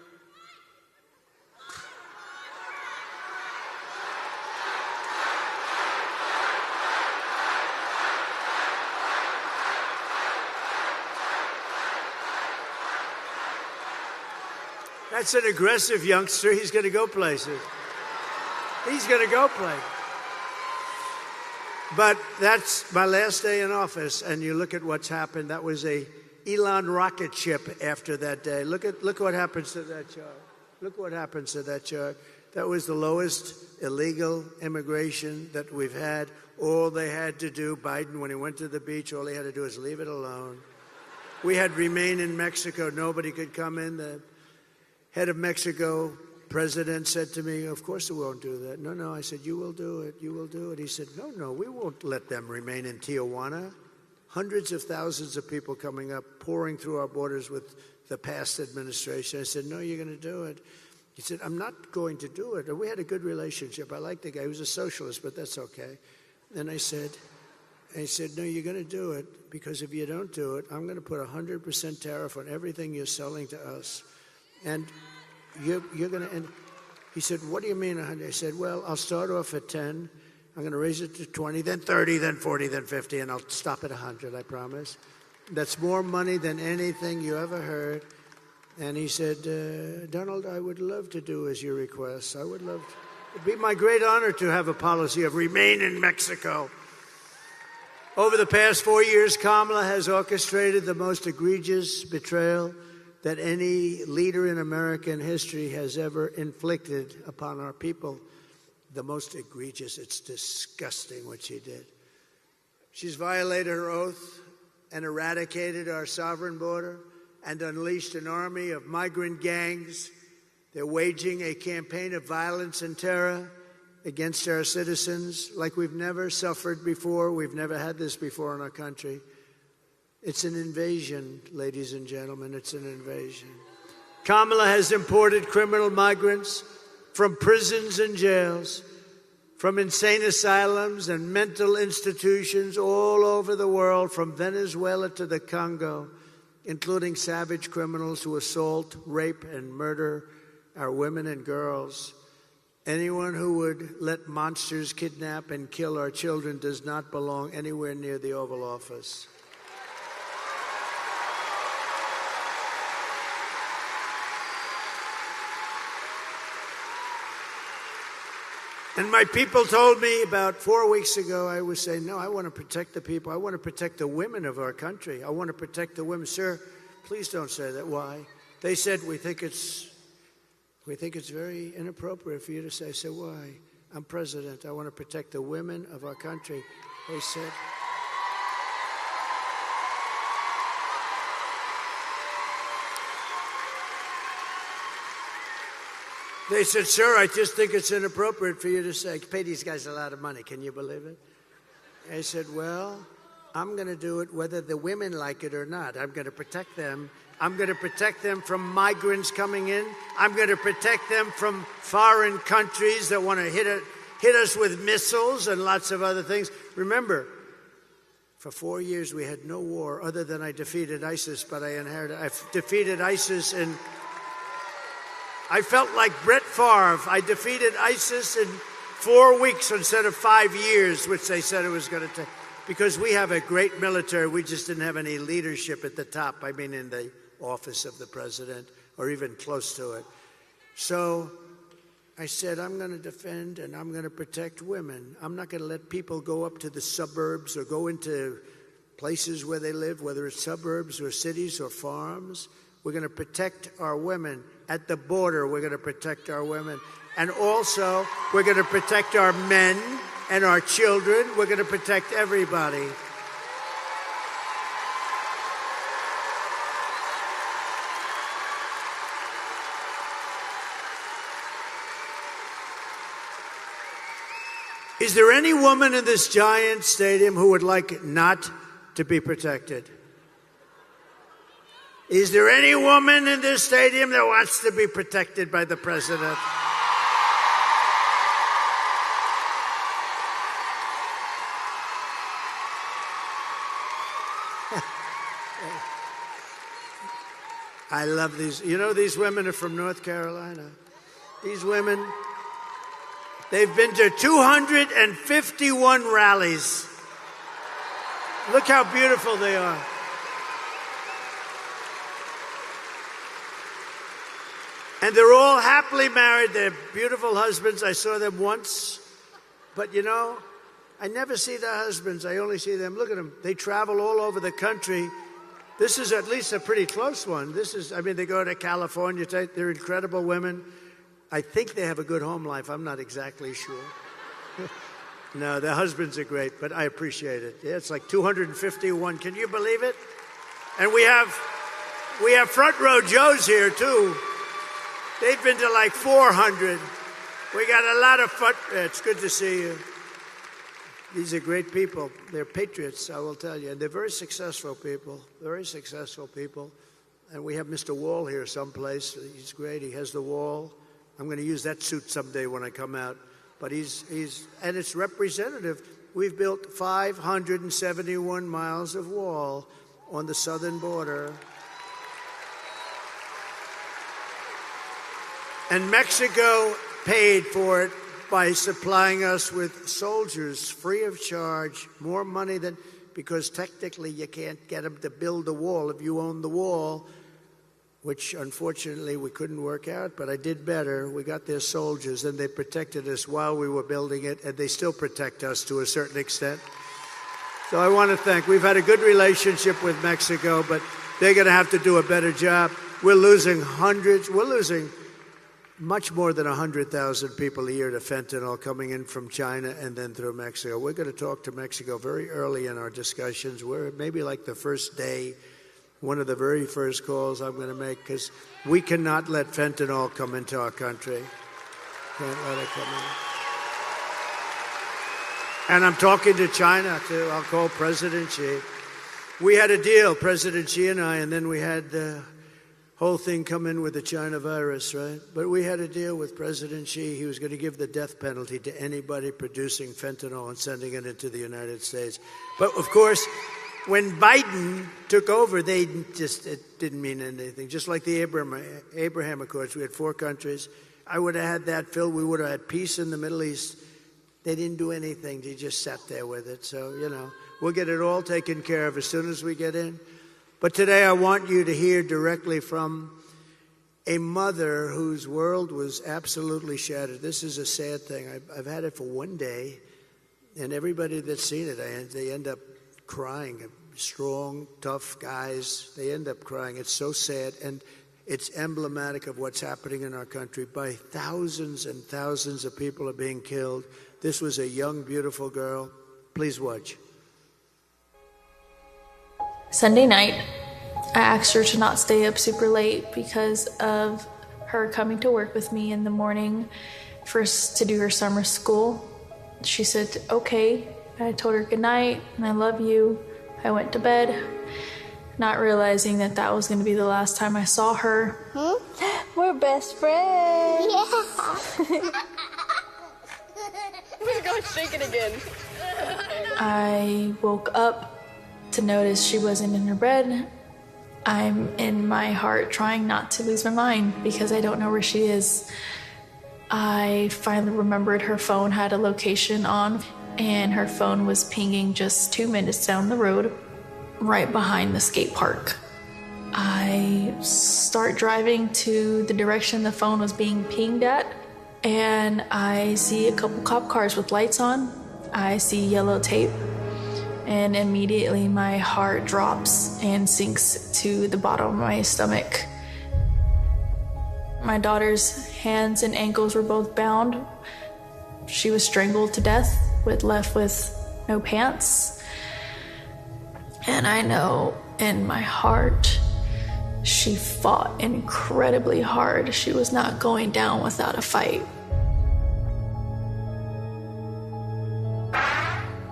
That's an aggressive youngster. He's going to go places. He's going to go places. But that's my last day in office, and you look at what's happened. That was a Elon rocket ship after that day. Look what happens to that chart. Look what happens to that chart. That was the lowest illegal immigration that we've had. All they had to do, Biden, when he went to the beach, all he had to do is leave it alone. We had remain in Mexico. Nobody could come in. The head of Mexico president said to me, of course we won't do that. No, I said, you will do it. You will do it. He said, no, we won't let them remain in Tijuana. Hundreds of thousands of people coming up, pouring through our borders with the past administration. I said, no, you're going to do it. He said, I'm not going to do it. And we had a good relationship. I liked the guy. He was a socialist, but that's okay. And I said, no, you're going to do it, because if you don't do it, I'm going to put 100% tariff on everything you're selling to us. And you're going to end. He said, what do you mean 100? I said, well, I'll start off at 10. I'm going to raise it to 20, then 30, then 40, then 50, and I'll stop at 100, I promise. That's more money than anything you ever heard. And he said, Donald, I would love to do as you request. I would love to. It'd be my great honor to have a policy of remain in Mexico. Over the past 4 years, Kamala has orchestrated the most egregious betrayal that any leader in American history has ever inflicted upon our people. The most egregious. It's disgusting what she did. She's violated her oath and eradicated our sovereign border and unleashed an army of migrant gangs. They're waging a campaign of violence and terror against our citizens like we've never suffered before. We've never had this before in our country. It's an invasion, ladies and gentlemen. It's an invasion. Kamala has imported criminal migrants from prisons and jails, from insane asylums and mental institutions all over the world, from Venezuela to the Congo, including savage criminals who assault, rape, and murder our women and girls. Anyone who would let monsters kidnap and kill our children does not belong anywhere near the Oval Office. And my people told me about 4 weeks ago, I was saying, no, I want to protect the people. I want to protect the women of our country. I want to protect the women. Sir, please don't say that. Why? They said, we think it's very inappropriate for you to say. I said, why? I'm president. I want to protect the women of our country. They said, sir, I just think it's inappropriate for you to say, pay these guys a lot of money. Can you believe it? I said, well, I'm going to do it whether the women like it or not. I'm going to protect them. I'm going to protect them from migrants coming in. I'm going to protect them from foreign countries that want to hit us with missiles and lots of other things. Remember, for 4 years we had no war other than I defeated ISIS, but I defeated ISIS in... I felt like Brett Favre. I defeated ISIS in 4 weeks instead of 5 years, which they said it was going to take. Because we have a great military, we just didn't have any leadership at the top. I mean, in the office of the president, or even close to it. So I said, I'm going to defend and I'm going to protect women. I'm not going to let people go up to the suburbs or go into places where they live, whether it's suburbs or cities or farms. We're going to protect our women. At the border, we're going to protect our women. And also, we're going to protect our men and our children. We're going to protect everybody. Is there any woman in this giant stadium who would like not to be protected? Is there any woman in this stadium that wants to be protected by the president? I love these. You know, these women are from North Carolina. These women, they've been to 251 rallies. Look how beautiful they are. And they're all happily married. They're beautiful husbands. I saw them once. But, you know, I never see their husbands. I only see them. Look at them. They travel all over the country. This is at least a pretty close one. They go to California. They're incredible women. I think they have a good home life. I'm not exactly sure. No, their husbands are great, but I appreciate it. Yeah, it's like 251. Can you believe it? And we have front row Joes here, too. They've been to like 400. We got a lot of front. It's good to see you. These are great people. They're patriots, I will tell you. And they're very successful people. Very successful people. And we have Mr. Wall here someplace. He's great. He has the wall. I'm going to use that suit someday when I come out. But and it's representative. We've built 571 miles of wall on the southern border. And Mexico paid for it by supplying us with soldiers free of charge, more money than, because technically you can't get them to build the wall if you own the wall, which unfortunately we couldn't work out, but I did better. We got their soldiers and they protected us while we were building it, and they still protect us to a certain extent. So I want to thank, we've had a good relationship with Mexico, but they're going to have to do a better job. We're losing much more than 100,000 people a year to fentanyl coming in from China and then through Mexico. We're going to talk to Mexico very early in our discussions. We're maybe like the first day, one of the very first calls I'm going to make, because we cannot let fentanyl come into our country. Can't let it come in. And I'm talking to China, too. I'll call President Xi. We had a deal, President Xi and I, and then we had the whole thing come in with the China virus, right? But we had a deal with President Xi. He was going to give the death penalty to anybody producing fentanyl and sending it into the United States. But, of course, when Biden took over, it didn't mean anything. Just like the Abraham Accords, we had 4 countries. I would have had that filled. We would have had peace in the Middle East. They didn't do anything. They just sat there with it. So, you know, we'll get it all taken care of as soon as we get in. But today I want you to hear directly from A mother whose world was absolutely shattered. This is a sad thing. I've had it for one day, and everybody that's seen it, they end up crying. Strong, tough guys, they end up crying. It's so sad, and it's emblematic of what's happening in our country. By thousands and thousands of people are being killed. This was a young, beautiful girl. Please watch. Sunday night, I asked her to not stay up super late because of her coming to work with me in the morning first to do her summer school. She said, okay. I told her good night and I love you. I went to bed, not realizing that that was going to be the last time I saw her. We're best friends. Yeah. We're going to shake it again. I woke up to notice she wasn't in her bed. I'm in my heart trying not to lose my mind because I don't know where she is. I finally remembered her phone had a location on, and her phone was pinging just 2 minutes down the road, right behind the skate park. I start driving to the direction the phone was being pinged at, and I see a couple cop cars with lights on. I see yellow tape, and immediately my heart drops and sinks to the bottom of my stomach. My daughter's hands and ankles were both bound. She was strangled to death, left with no pants. And I know in my heart, she fought incredibly hard. She was not going down without a fight.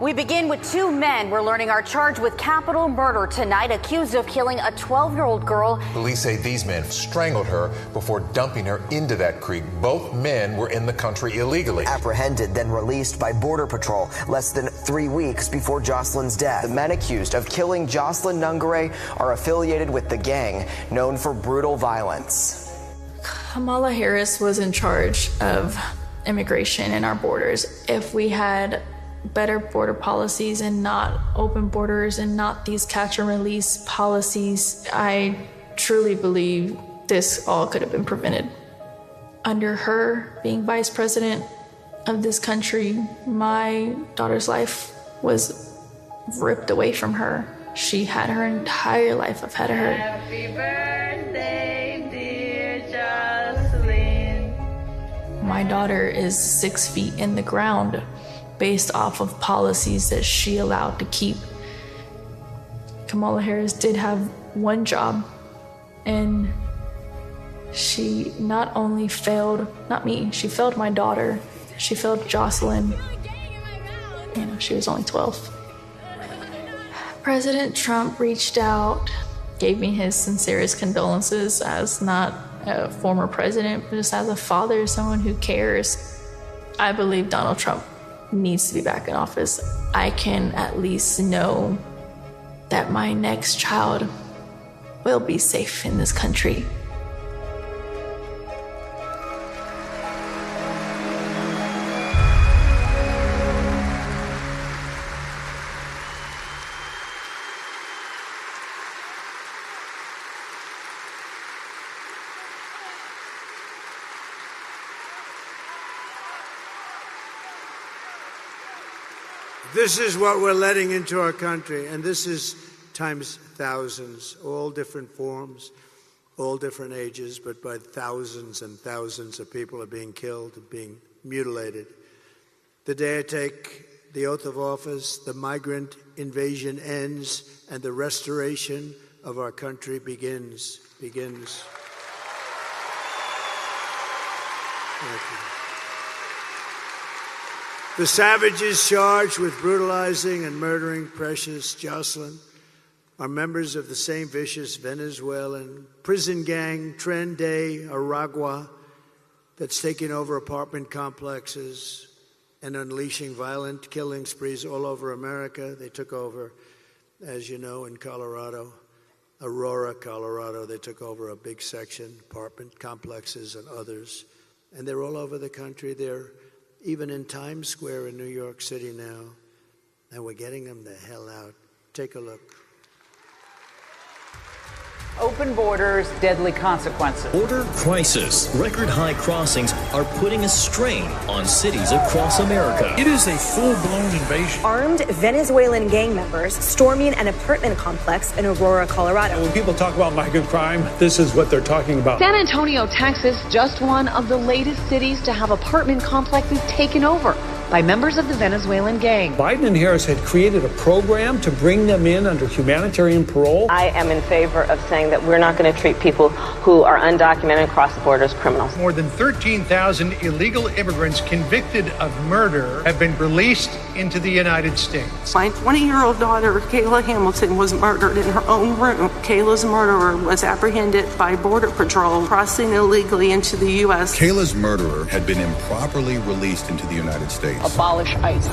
We begin with two men we're learning are charged with capital murder tonight, accused of killing a 12-year-old girl. Police say these men strangled her before dumping her into that creek. Both men were in the country illegally. Apprehended, then released by Border Patrol less than 3 weeks before Jocelyn's death. The men accused of killing Jocelyn Nungare are affiliated with the gang known for brutal violence. Kamala Harris was in charge of immigration and our borders. If we had better border policies and not open borders and not these catch and release policies, I truly believe this all could have been prevented. Under her being vice president of this country, my daughter's life was ripped away from her. She had her entire life ahead of her. Happy birthday, dear Jocelyn. My daughter is 6 feet in the ground based off of policies that she allowed to keep. Kamala Harris did have one job, and she not only failed, not me, she failed my daughter. She failed Jocelyn. You know, she was only 12. President Trump reached out, gave me his sincerest condolences as not a former president, but just as a father, someone who cares. I believe Donald Trump needs to be back in office. I can at least know that my next child will be safe in this country. This is what we're letting into our country, and this is times thousands, all different forms, all different ages, but by thousands and thousands of people are being killed and being mutilated. The day I take the oath of office, the migrant invasion ends and the restoration of our country begins. Thank you. The savages charged with brutalizing and murdering precious Jocelyn are members of the same vicious Venezuelan prison gang, Tren de Aragua, that's taking over apartment complexes and unleashing violent killing sprees all over America. They took over, as you know, in Colorado, Aurora, Colorado. They took over a big section, apartment complexes and others. And they're all over the country. They're even in Times Square in New York City now, and we're getting them the hell out. Take a look. Open borders, deadly consequences. Border crisis. Record high crossings are putting a strain on cities across America. It is a full-blown invasion. Armed Venezuelan gang members storming an apartment complex in Aurora, Colorado. When people talk about migrant crime, this is what they're talking about. San Antonio, Texas, just one of the latest cities to have apartment complexes taken over by members of the Venezuelan gang. Biden and Harris had created a program to bring them in under humanitarian parole. I am in favor of saying that we're not going to treat people who are undocumented across the border as criminals. More than 13,000 illegal immigrants convicted of murder have been released into the United States. My 20-year-old daughter, Kayla Hamilton, was murdered in her own room. Kayla's murderer was apprehended by Border Patrol crossing illegally into the U.S. Kayla's murderer had been improperly released into the United States. Abolish ICE.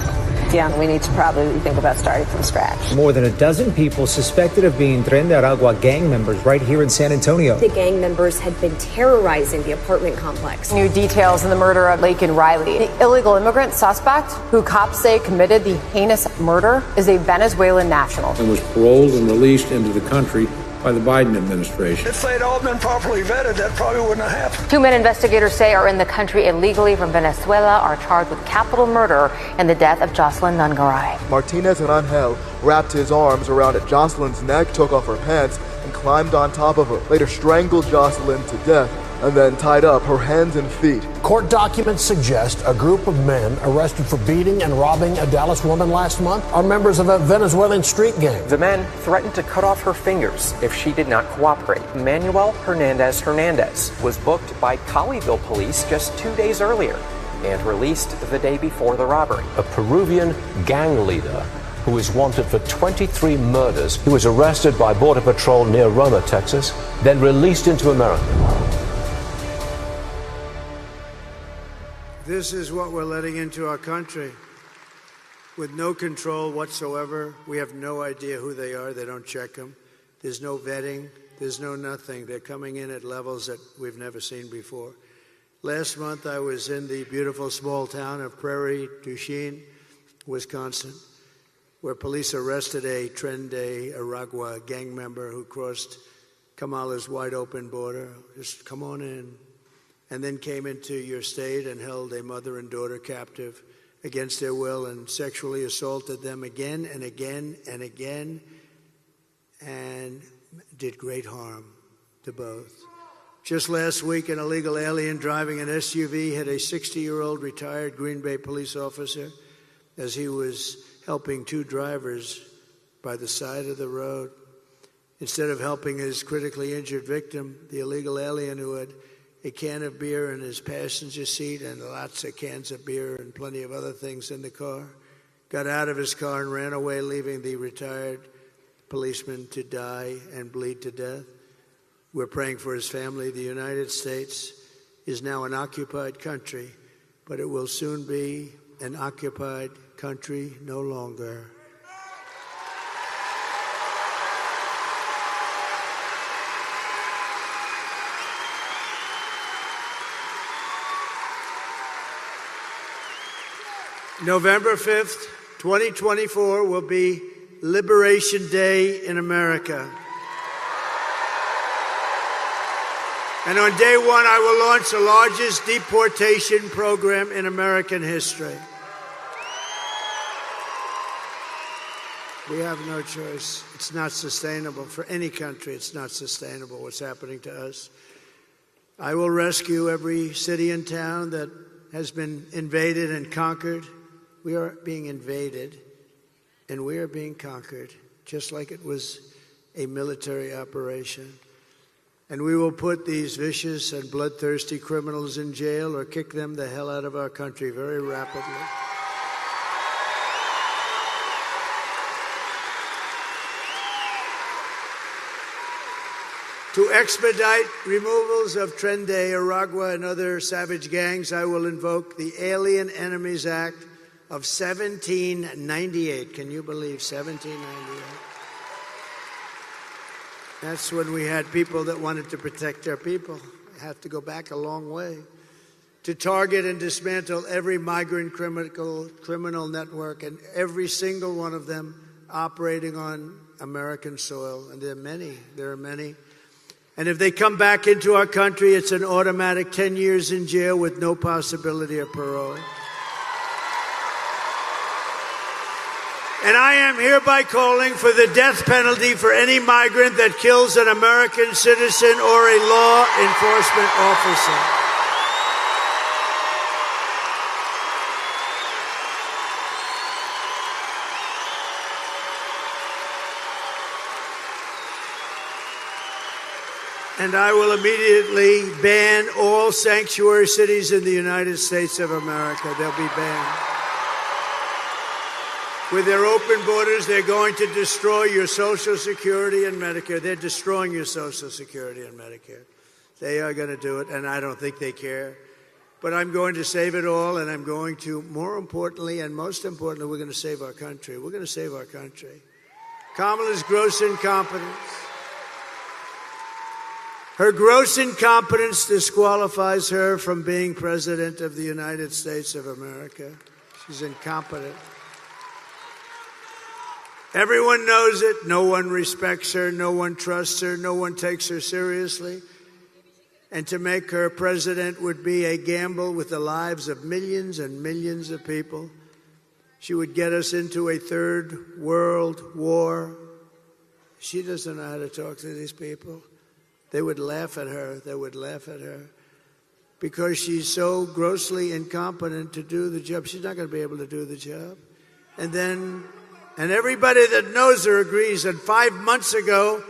Yeah, we need to probably think about starting from scratch. More than a dozen people suspected of being Tren de Aragua gang members right here in San Antonio. The gang members had been terrorizing the apartment complex. New details in the murder of Lake and Riley. The illegal immigrant suspect, who cops say committed the heinous murder, is a Venezuelan national. And was paroled and released into the country by the Biden administration. If they'd all been properly vetted, that probably wouldn't have happened. 2 men investigators say are in the country illegally from Venezuela are charged with capital murder in the death of Jocelyn Nungaray. Martinez and Angel wrapped his arms around Jocelyn's neck, took off her pants, and climbed on top of her. Later strangled Jocelyn to death and then tied up her hands and feet. Court documents suggest a group of men arrested for beating and robbing a Dallas woman last month are members of a Venezuelan street gang. The men threatened to cut off her fingers if she did not cooperate. Manuel Hernandez was booked by Colleyville police just 2 days earlier and released the day before the robbery. A Peruvian gang leader who is wanted for 23 murders. He was arrested by Border Patrol near Roma, Texas, then released into America. This is what we're letting into our country with no control whatsoever. We have no idea who they are. They don't check them. There's no vetting. There's no nothing. They're coming in at levels that we've never seen before. Last month, I was in the beautiful small town of Prairie du Chien, Wisconsin, where police arrested a Tren de Aragua gang member who crossed Kamala's wide open border. Just come on in. And then came into your state and held a mother and daughter captive against their will and sexually assaulted them again and again and again and did great harm to both. Just last week, an illegal alien driving an SUV hit a 60-year-old retired Green Bay police officer as he was helping two drivers by the side of the road. Instead of helping his critically injured victim, the illegal alien, who had a can of beer in his passenger seat and lots of cans of beer and plenty of other things in the car, got out of his car and ran away, leaving the retired policeman to die and bleed to death. We're praying for his family. The United States is now an occupied country, but it will soon be an occupied country no longer. November 5th, 2024 will be Liberation Day in America. And on day one, I will launch the largest deportation program in American history. We have no choice. It's not sustainable. For any country, it's not sustainable what's happening to us. I will rescue every city and town that has been invaded and conquered. We are being invaded, and we are being conquered, just like it was a military operation. And we will put these vicious and bloodthirsty criminals in jail or kick them the hell out of our country very rapidly. To expedite removals of Tren de Aragua and other savage gangs, I will invoke the Alien Enemies Act of 1798. Can you believe 1798? That's when we had people that wanted to protect their people. I have to go back a long way. To target and dismantle every migrant criminal network, and every single one of them operating on American soil. And there are many. And if they come back into our country, it's an automatic 10 years in jail with no possibility of parole. And I am hereby calling for the death penalty for any migrant that kills an American citizen or a law enforcement officer. And I will immediately ban all sanctuary cities in the United States of America. They'll be banned. With their open borders, they're going to destroy your Social Security and Medicare. They're destroying your Social Security and Medicare. They are going to do it, and I don't think they care. But I'm going to save it all, and I'm going to, more importantly and most importantly, we're going to save our country. We're going to save our country. Kamala's gross incompetence. Her gross incompetence disqualifies her from being President of the United States of America. She's incompetent. Everyone knows it. No one respects her. No one trusts her. No one takes her seriously. And to make her president would be a gamble with the lives of millions and millions of people. She would get us into a third world war. She doesn't know how to talk to these people. They would laugh at her. They would laugh at her because she's so grossly incompetent to do the job. She's not going to be able to do the job. And everybody that knows her agrees that 5 months ago,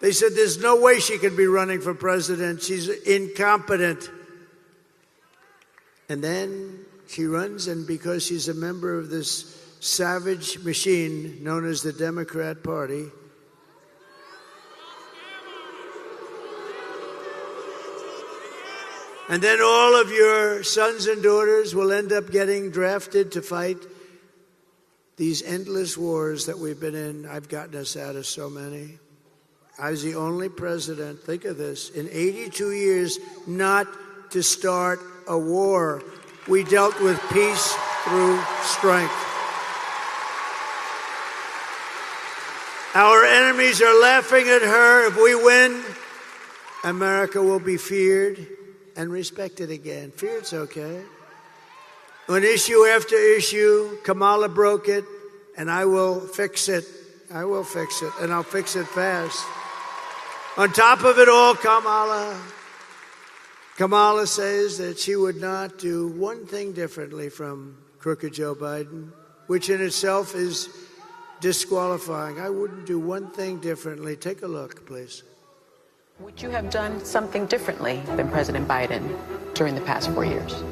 they said there's no way she could be running for president. She's incompetent. And then she runs, and because she's a member of this savage machine known as the Democrat Party, and then all of your sons and daughters will end up getting drafted to fight these endless wars that we've been in. I've gotten us out of so many. I was the only president, think of this, in 82 years not to start a war. We dealt with peace through strength. Our enemies are laughing at her. If we win, America will be feared and respected again. Feared's okay. On issue after issue, Kamala broke it, and I will fix it. I will fix it, and I'll fix it fast. On top of it all, Kamala says that she would not do one thing differently from crooked Joe Biden, which in itself is disqualifying. I wouldn't do one thing differently. Take a look, please. Would you have done something differently than President Biden during the past 4 years?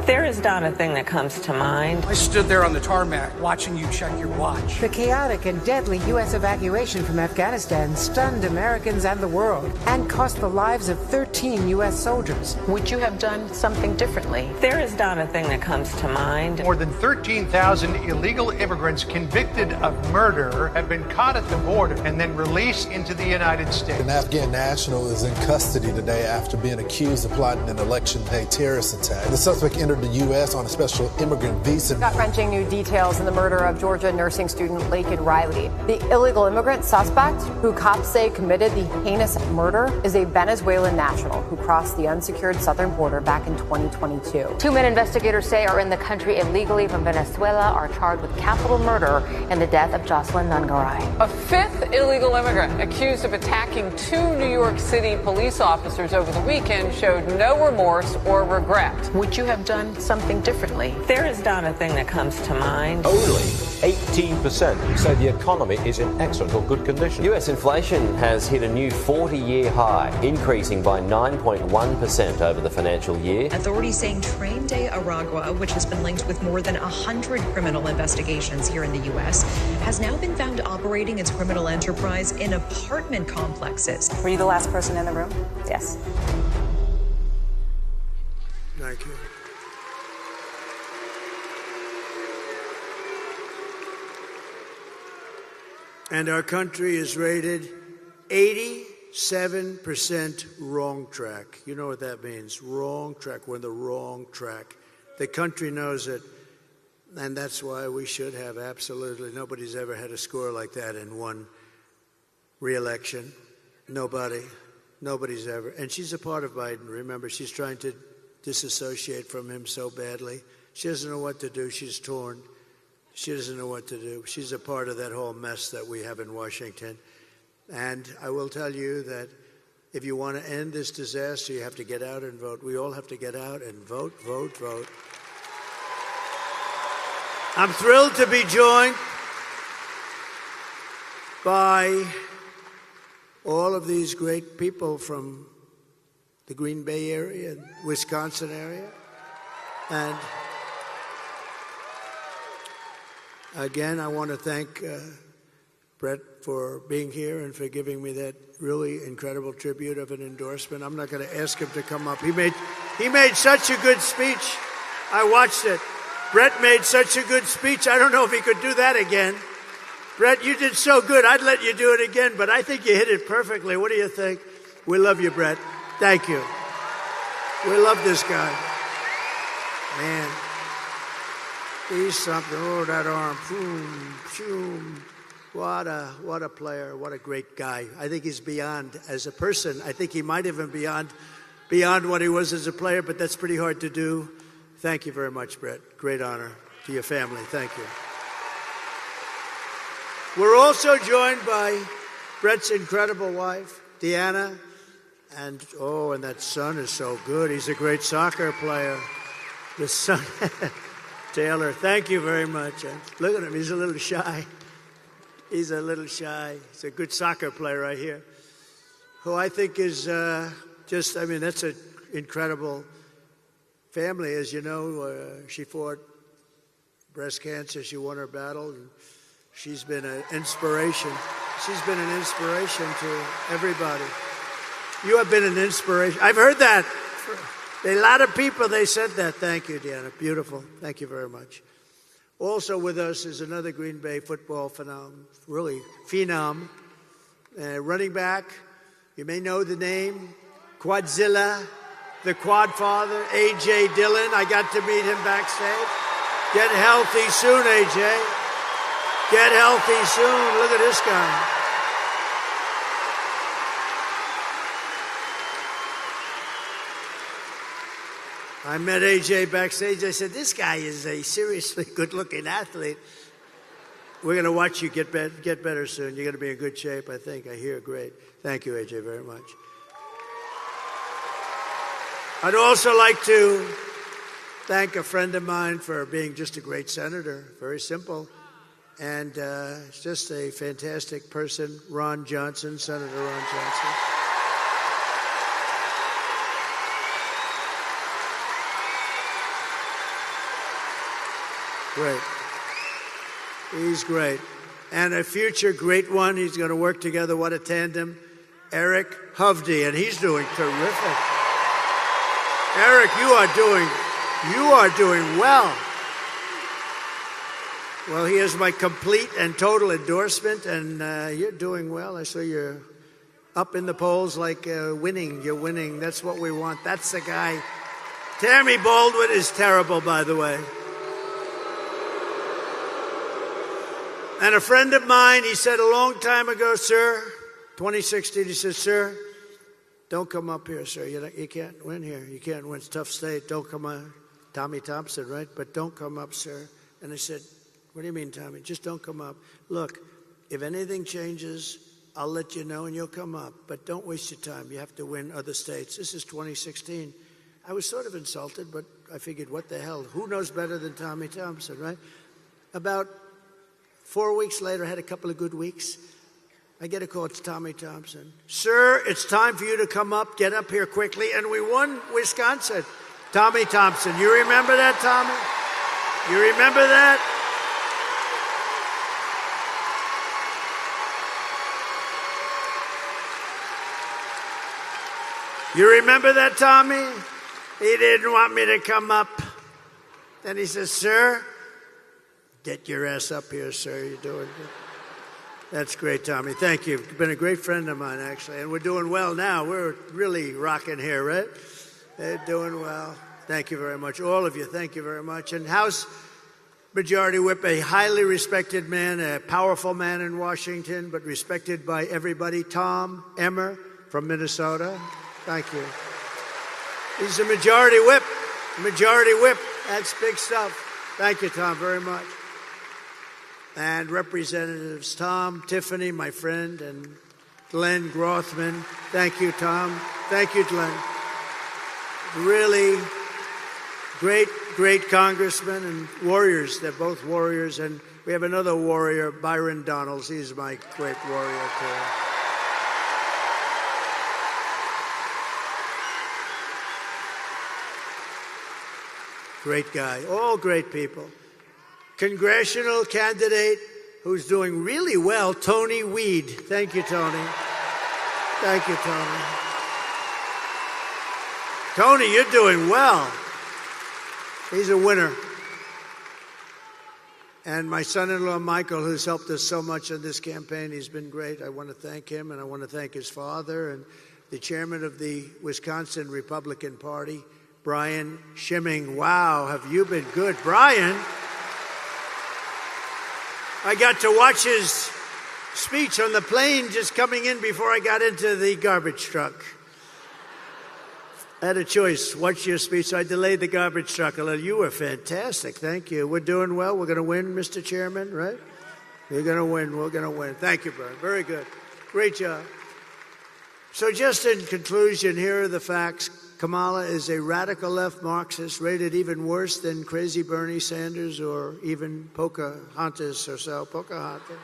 There is not a thing that comes to mind. I stood there on the tarmac watching you check your watch. The chaotic and deadly U.S. evacuation from Afghanistan stunned Americans and the world and cost the lives of 13 U.S. soldiers. Would you have done something differently? There is not a thing that comes to mind. More than 13,000 illegal immigrants convicted of murder have been caught at the border and then released into the United States. An Afghan national is in custody today after being accused of plotting an election day terrorist attack. The suspect entered the U.S. on a special immigrant visa. Gut-wrenching new details in the murder of Georgia nursing student Laken Riley. The illegal immigrant suspect, who cops say committed the heinous murder, is a Venezuelan national who crossed the unsecured southern border back in 2022. 2 men investigators say are in the country illegally from Venezuela are charged with capital murder in the death of Jocelyn Nungaray. A 5th illegal immigrant accused of attacking 2 New York City police officers over the weekend showed no remorse or regret. Would you have done something differently? There is not a thing that comes to mind. Only 18% say the economy is in excellent or good condition. US inflation has hit a new 40-year high, increasing by 9.1% over the financial year. Authorities saying Train de Aragua, which has been linked with more than 100 criminal investigations here in the U.S., has now been found operating its criminal enterprise in apartment complexes. Were you the last person in the room? Yes. Thank you. And our country is rated 87% wrong track. You know what that means? Wrong track. We're on the wrong track. The country knows it, and that's why we should have absolutely, nobody's ever had a score like that in one re-election. Nobody's ever. And she's a part of Biden. Remember, she's trying to disassociate from him so badly. She doesn't know what to do. She's torn. She doesn't know what to do. She's a part of that whole mess that we have in Washington. And I will tell you that if you want to end this disaster, you have to get out and vote. We all have to get out and vote, vote, vote. I'm thrilled to be joined by all of these great people from the Green Bay area and Wisconsin area. And again, I want to thank Brett for being here and for giving me that really incredible tribute of an endorsement. I'm not going to ask him to come up. He made such a good speech. I watched it. Brett made such a good speech. I don't know if he could do that again. Brett, you did so good. I'd let you do it again, but I think you hit it perfectly. What do you think? We love you, Brett. Thank you. We love this guy. Man, he's something. Oh, that arm. Boom, boom. What a player. What a great guy. I think he's beyond as a person. I think he might even beyond what he was as a player, but that's pretty hard to do. Thank you very much, Brett. Great honor to your family. Thank you. We're also joined by Brett's incredible wife, Deanna, and that son is so good. He's a great soccer player. The son, Taylor, thank you very much. And look at him, he's a little shy. He's a little shy. He's a good soccer player right here, who I think is that's an incredible family. As you know, she fought breast cancer. She won her battle. And she's been an inspiration. She's been an inspiration to everybody. You have been an inspiration. I've heard that. A lot of people, they said that. Thank you, Deanna. Beautiful. Thank you very much. Also with us is another Green Bay football phenom, running back. You may know the name, Quadzilla, the Quad Father, A.J. Dillon. I got to meet him backstage. Get healthy soon, A.J. Get healthy soon. Look at this guy. I met A.J. backstage. I said, this guy is a seriously good-looking athlete. We're going to watch you get better soon. You're going to be in good shape, I think. I hear great. Thank you, A.J., very much. I'd also like to thank a friend of mine for being just a great senator. Very simple. And just a fantastic person, Ron Johnson, Senator Ron Johnson. Great. He's great. And a future great one. He's going to work together. What a tandem. Eric Hovde, and he's doing terrific. Eric, you are doing well. Well, he has my complete and total endorsement, and you're doing well. I saw you're up in the polls like winning. You're winning. That's what we want. That's the guy. Tammy Baldwin is terrible, by the way. And a friend of mine, he said a long time ago, sir, 2016, he said, sir, don't come up here, sir. You can't win here. You can't win. It's a tough state. Don't come up. Tommy Thompson, right? But don't come up, sir. And I said, what do you mean, Tommy? Just don't come up. Look, if anything changes, I'll let you know and you'll come up. But don't waste your time. You have to win other states. This is 2016. I was sort of insulted, but I figured, what the hell? Who knows better than Tommy Thompson, right? About 4 weeks later, I had a couple of good weeks. I get a call. It's Tommy Thompson. Sir, it's time for you to come up. Get up here quickly. And we won Wisconsin. Tommy Thompson. You remember that, Tommy? You remember that? You remember that, Tommy? He didn't want me to come up. Then he says, sir, get your ass up here, sir. You're doing good. That's great, Tommy. Thank you. You've been a great friend of mine, actually. And we're doing well now. We're really rocking here, right? They're doing well. Thank you very much. All of you, thank you very much. And how's Majority Whip, a highly respected man, a powerful man in Washington, but respected by everybody, Tom Emmer from Minnesota. Thank you. He's a Majority Whip. Majority Whip. That's big stuff. Thank you, Tom, very much. And Representatives Tom, Tiffany, my friend, and Glenn Grothman. Thank you, Tom. Thank you, Glenn. Really great congressmen and warriors. They're both warriors. And we have another warrior, Byron Donalds. He's my great warrior, too. Great guy. All great people. Congressional candidate who's doing really well, Tony Weed. Thank you, Tony. Thank you, Tony. Tony, you're doing well. He's a winner. And my son-in-law, Michael, who's helped us so much in this campaign, he's been great. I want to thank him, and I want to thank his father and the chairman of the Wisconsin Republican Party, Brian Schimming. Wow, have you been good. Brian, I got to watch his speech on the plane just coming in before I got into the garbage truck. I had a choice. Watch your speech. So I delayed the garbage truck a little. You were fantastic. Thank you. We're doing well. We're going to win, Mr. Chairman, right? We're going to win. We're going to win. Thank you, Brian. Very good. Great job. So just in conclusion, here are the facts. Kamala is a radical left Marxist, rated even worse than crazy Bernie Sanders or even Pocahontas herself. Pocahontas.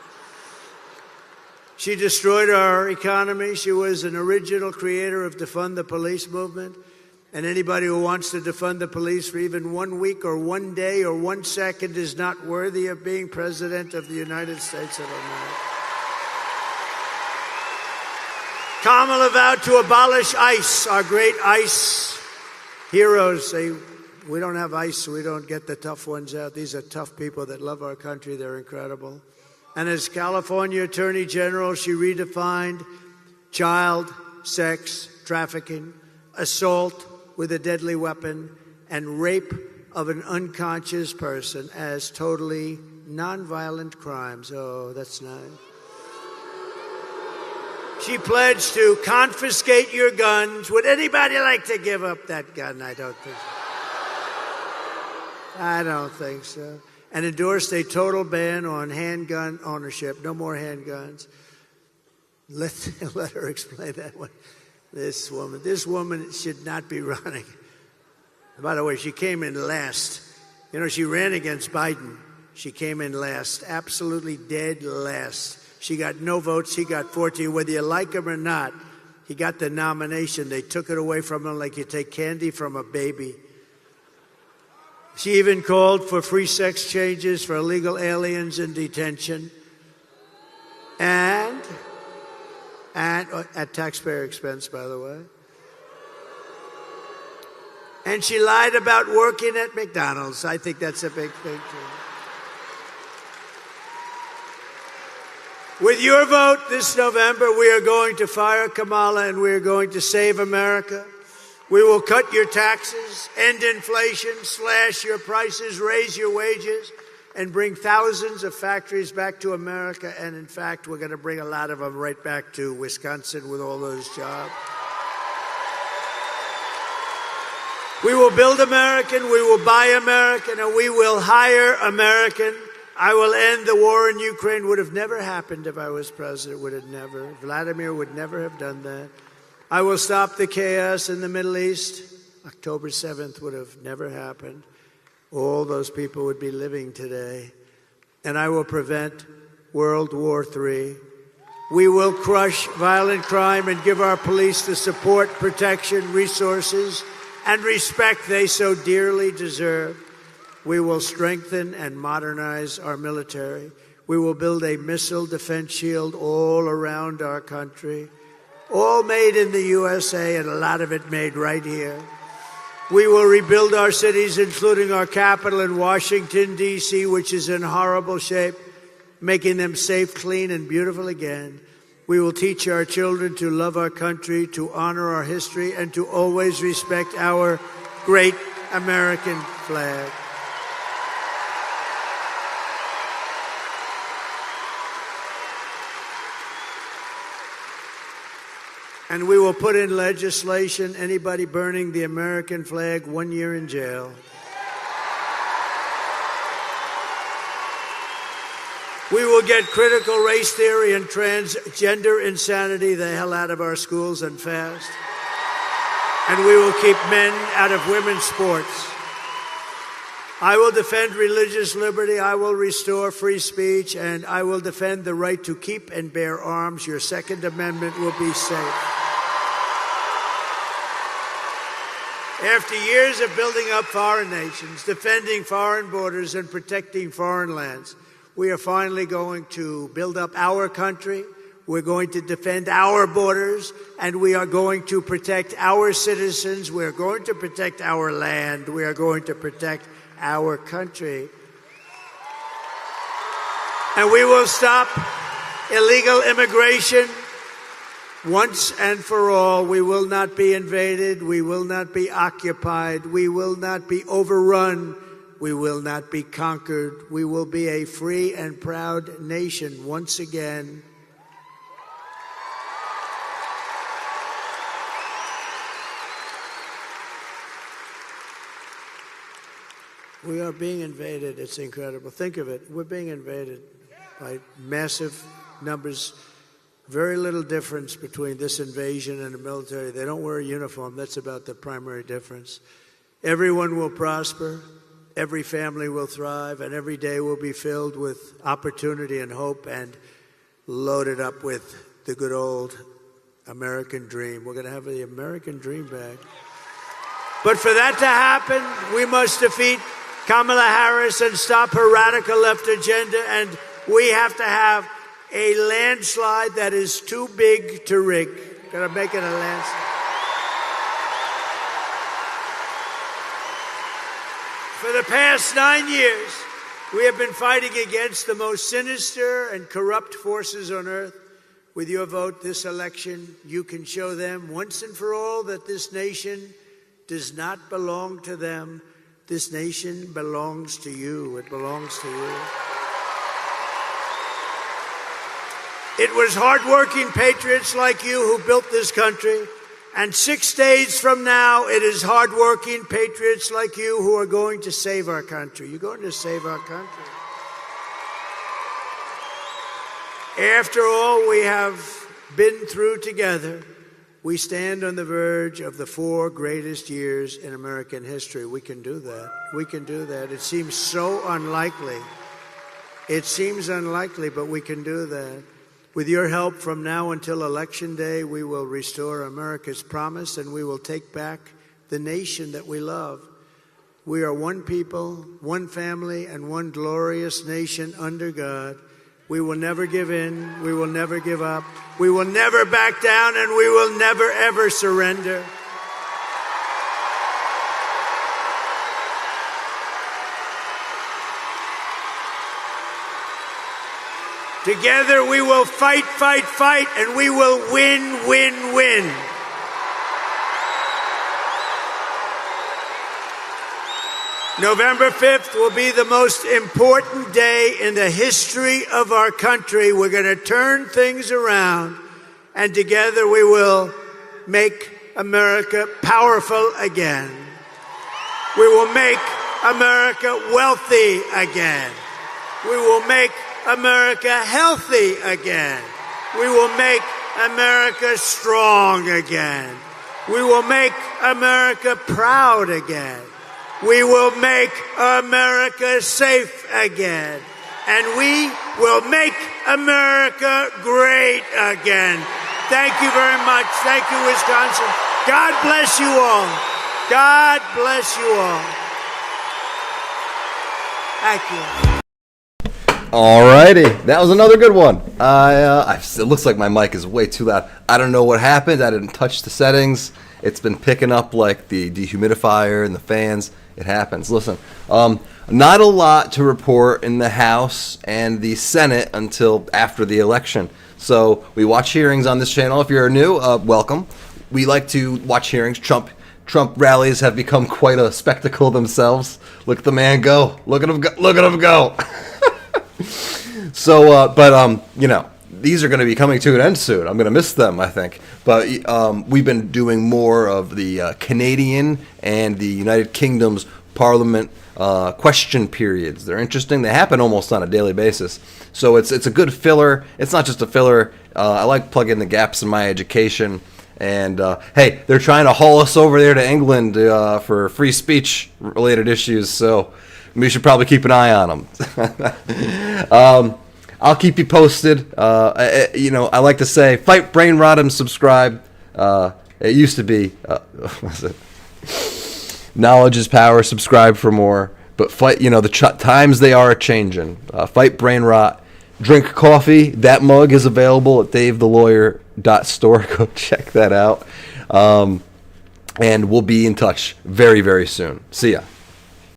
She destroyed our economy. She was an original creator of defund the police movement. And anybody who wants to defund the police for even 1 week or 1 day or 1 second is not worthy of being president of the United States of America. Kamala vowed to abolish ICE, our great ICE heroes. We don't have ICE, so we don't get the tough ones out. These are tough people that love our country. They're incredible. And as California Attorney General, she redefined child sex trafficking, assault with a deadly weapon, and rape of an unconscious person as totally nonviolent crimes. Oh, that's nice. She pledged to confiscate your guns. Would anybody like to give up that gun? I don't think so. I don't think so. And endorsed a total ban on handgun ownership. No more handguns. Let her explain that one. This woman should not be running. And by the way, she came in last. You know, she ran against Biden. She came in last, absolutely dead last. She got no votes. He got 14. Whether you like him or not, he got the nomination. They took it away from him like you take candy from a baby. She even called for free sex changes for illegal aliens in detention. And at taxpayer expense, by the way. And she lied about working at McDonald's. I think that's a big thing, too. With your vote this November, we are going to fire Kamala and we are going to save America. We will cut your taxes, end inflation, slash your prices, raise your wages, and bring thousands of factories back to America. And in fact, we're going to bring a lot of them right back to Wisconsin with all those jobs. We will build American, we will buy American, and we will hire American. I will end the war in Ukraine. Would have never happened if I was president. Would have never. Vladimir would never have done that. I will stop the chaos in the Middle East. October 7th would have never happened. All those people would be living today. And I will prevent World War III. We will crush violent crime and give our police the support, protection, resources, and respect they so dearly deserve. We will strengthen and modernize our military. We will build a missile defense shield all around our country. All made in the USA, and a lot of it made right here. We will rebuild our cities, including our capital in Washington, D.C., which is in horrible shape, making them safe, clean, and beautiful again. We will teach our children to love our country, to honor our history, and to always respect our great American flag. And we will put in legislation, anybody burning the American flag, 1 year in jail. We will get critical race theory and transgender insanity the hell out of our schools and fast. And we will keep men out of women's sports. I will defend religious liberty, I will restore free speech, and I will defend the right to keep and bear arms. Your Second Amendment will be safe. After years of building up foreign nations, defending foreign borders, and protecting foreign lands, we are finally going to build up our country. We're going to defend our borders, and we are going to protect our citizens. We're going to protect our land. We are going to protect our country. And we will stop illegal immigration once and for all. We will not be invaded. We will not be occupied. We will not be overrun. We will not be conquered. We will be a free and proud nation once again. We are being invaded. It's incredible. Think of it. We're being invaded by massive numbers. Very little difference between this invasion and the military. They don't wear a uniform. That's about the primary difference. Everyone will prosper. Every family will thrive. And every day will be filled with opportunity and hope and loaded up with the good old American dream. We're going to have the American dream back. But for that to happen, we must defeat Kamala Harris and stop her radical left agenda, and we have to have a landslide that is too big to rig. Gotta make it a landslide. For the past 9 years, we have been fighting against the most sinister and corrupt forces on earth. With your vote this election, you can show them once and for all that this nation does not belong to them. This nation belongs to you. It belongs to you. It was hardworking patriots like you who built this country. And 6 days from now, it is hardworking patriots like you who are going to save our country. You're going to save our country. After all we have been through together, we stand on the verge of the 4 greatest years in American history. We can do that. We can do that. It seems so unlikely. It seems unlikely, but we can do that. With your help from now until Election Day, we will restore America's promise and we will take back the nation that we love. We are one people, one family, and one glorious nation under God. We will never give in. We will never give up. We will never back down, and we will never, ever surrender. Together we will fight, fight, fight, and we will win, win, win. November 5th will be the most important day in the history of our country. We're going to turn things around, and together we will make America powerful again. We will make America wealthy again. We will make America healthy again. We will make America strong again. We will make America proud again. We will make America safe again. And we will make America great again. Thank you very much. Thank you, Wisconsin. God bless you all. God bless you all. Thank you. All righty. That was another good one. It looks like my mic is way too loud. I don't know what happened. I didn't touch the settings. It's been picking up like the dehumidifier and the fans. It happens. Listen, not a lot to report in the House and the Senate until after the election. So we watch hearings on this channel. If you're new, welcome. We like to watch hearings. Trump rallies have become quite a spectacle themselves. Look at the man go. Look at him go. Look at him go. So, but these are going to be coming to an end soon. I'm going to miss them, I think. But we've been doing more of the Canadian and the United Kingdom's Parliament question periods. They're interesting. They happen almost on a daily basis. So it's a good filler. It's not just a filler. I like plugging the gaps in my education. And, hey, they're trying to haul us over there to England for free speech-related issues, so we should probably keep an eye on them. I'll keep you posted. I like to say, fight brain rot and subscribe. It used to be, what was it? Knowledge is power, subscribe for more. But fight, the times they are a-changing. Fight brain rot. Drink coffee. That mug is available at davethelawyer.store. Go check that out. And we'll be in touch very, very soon. See ya.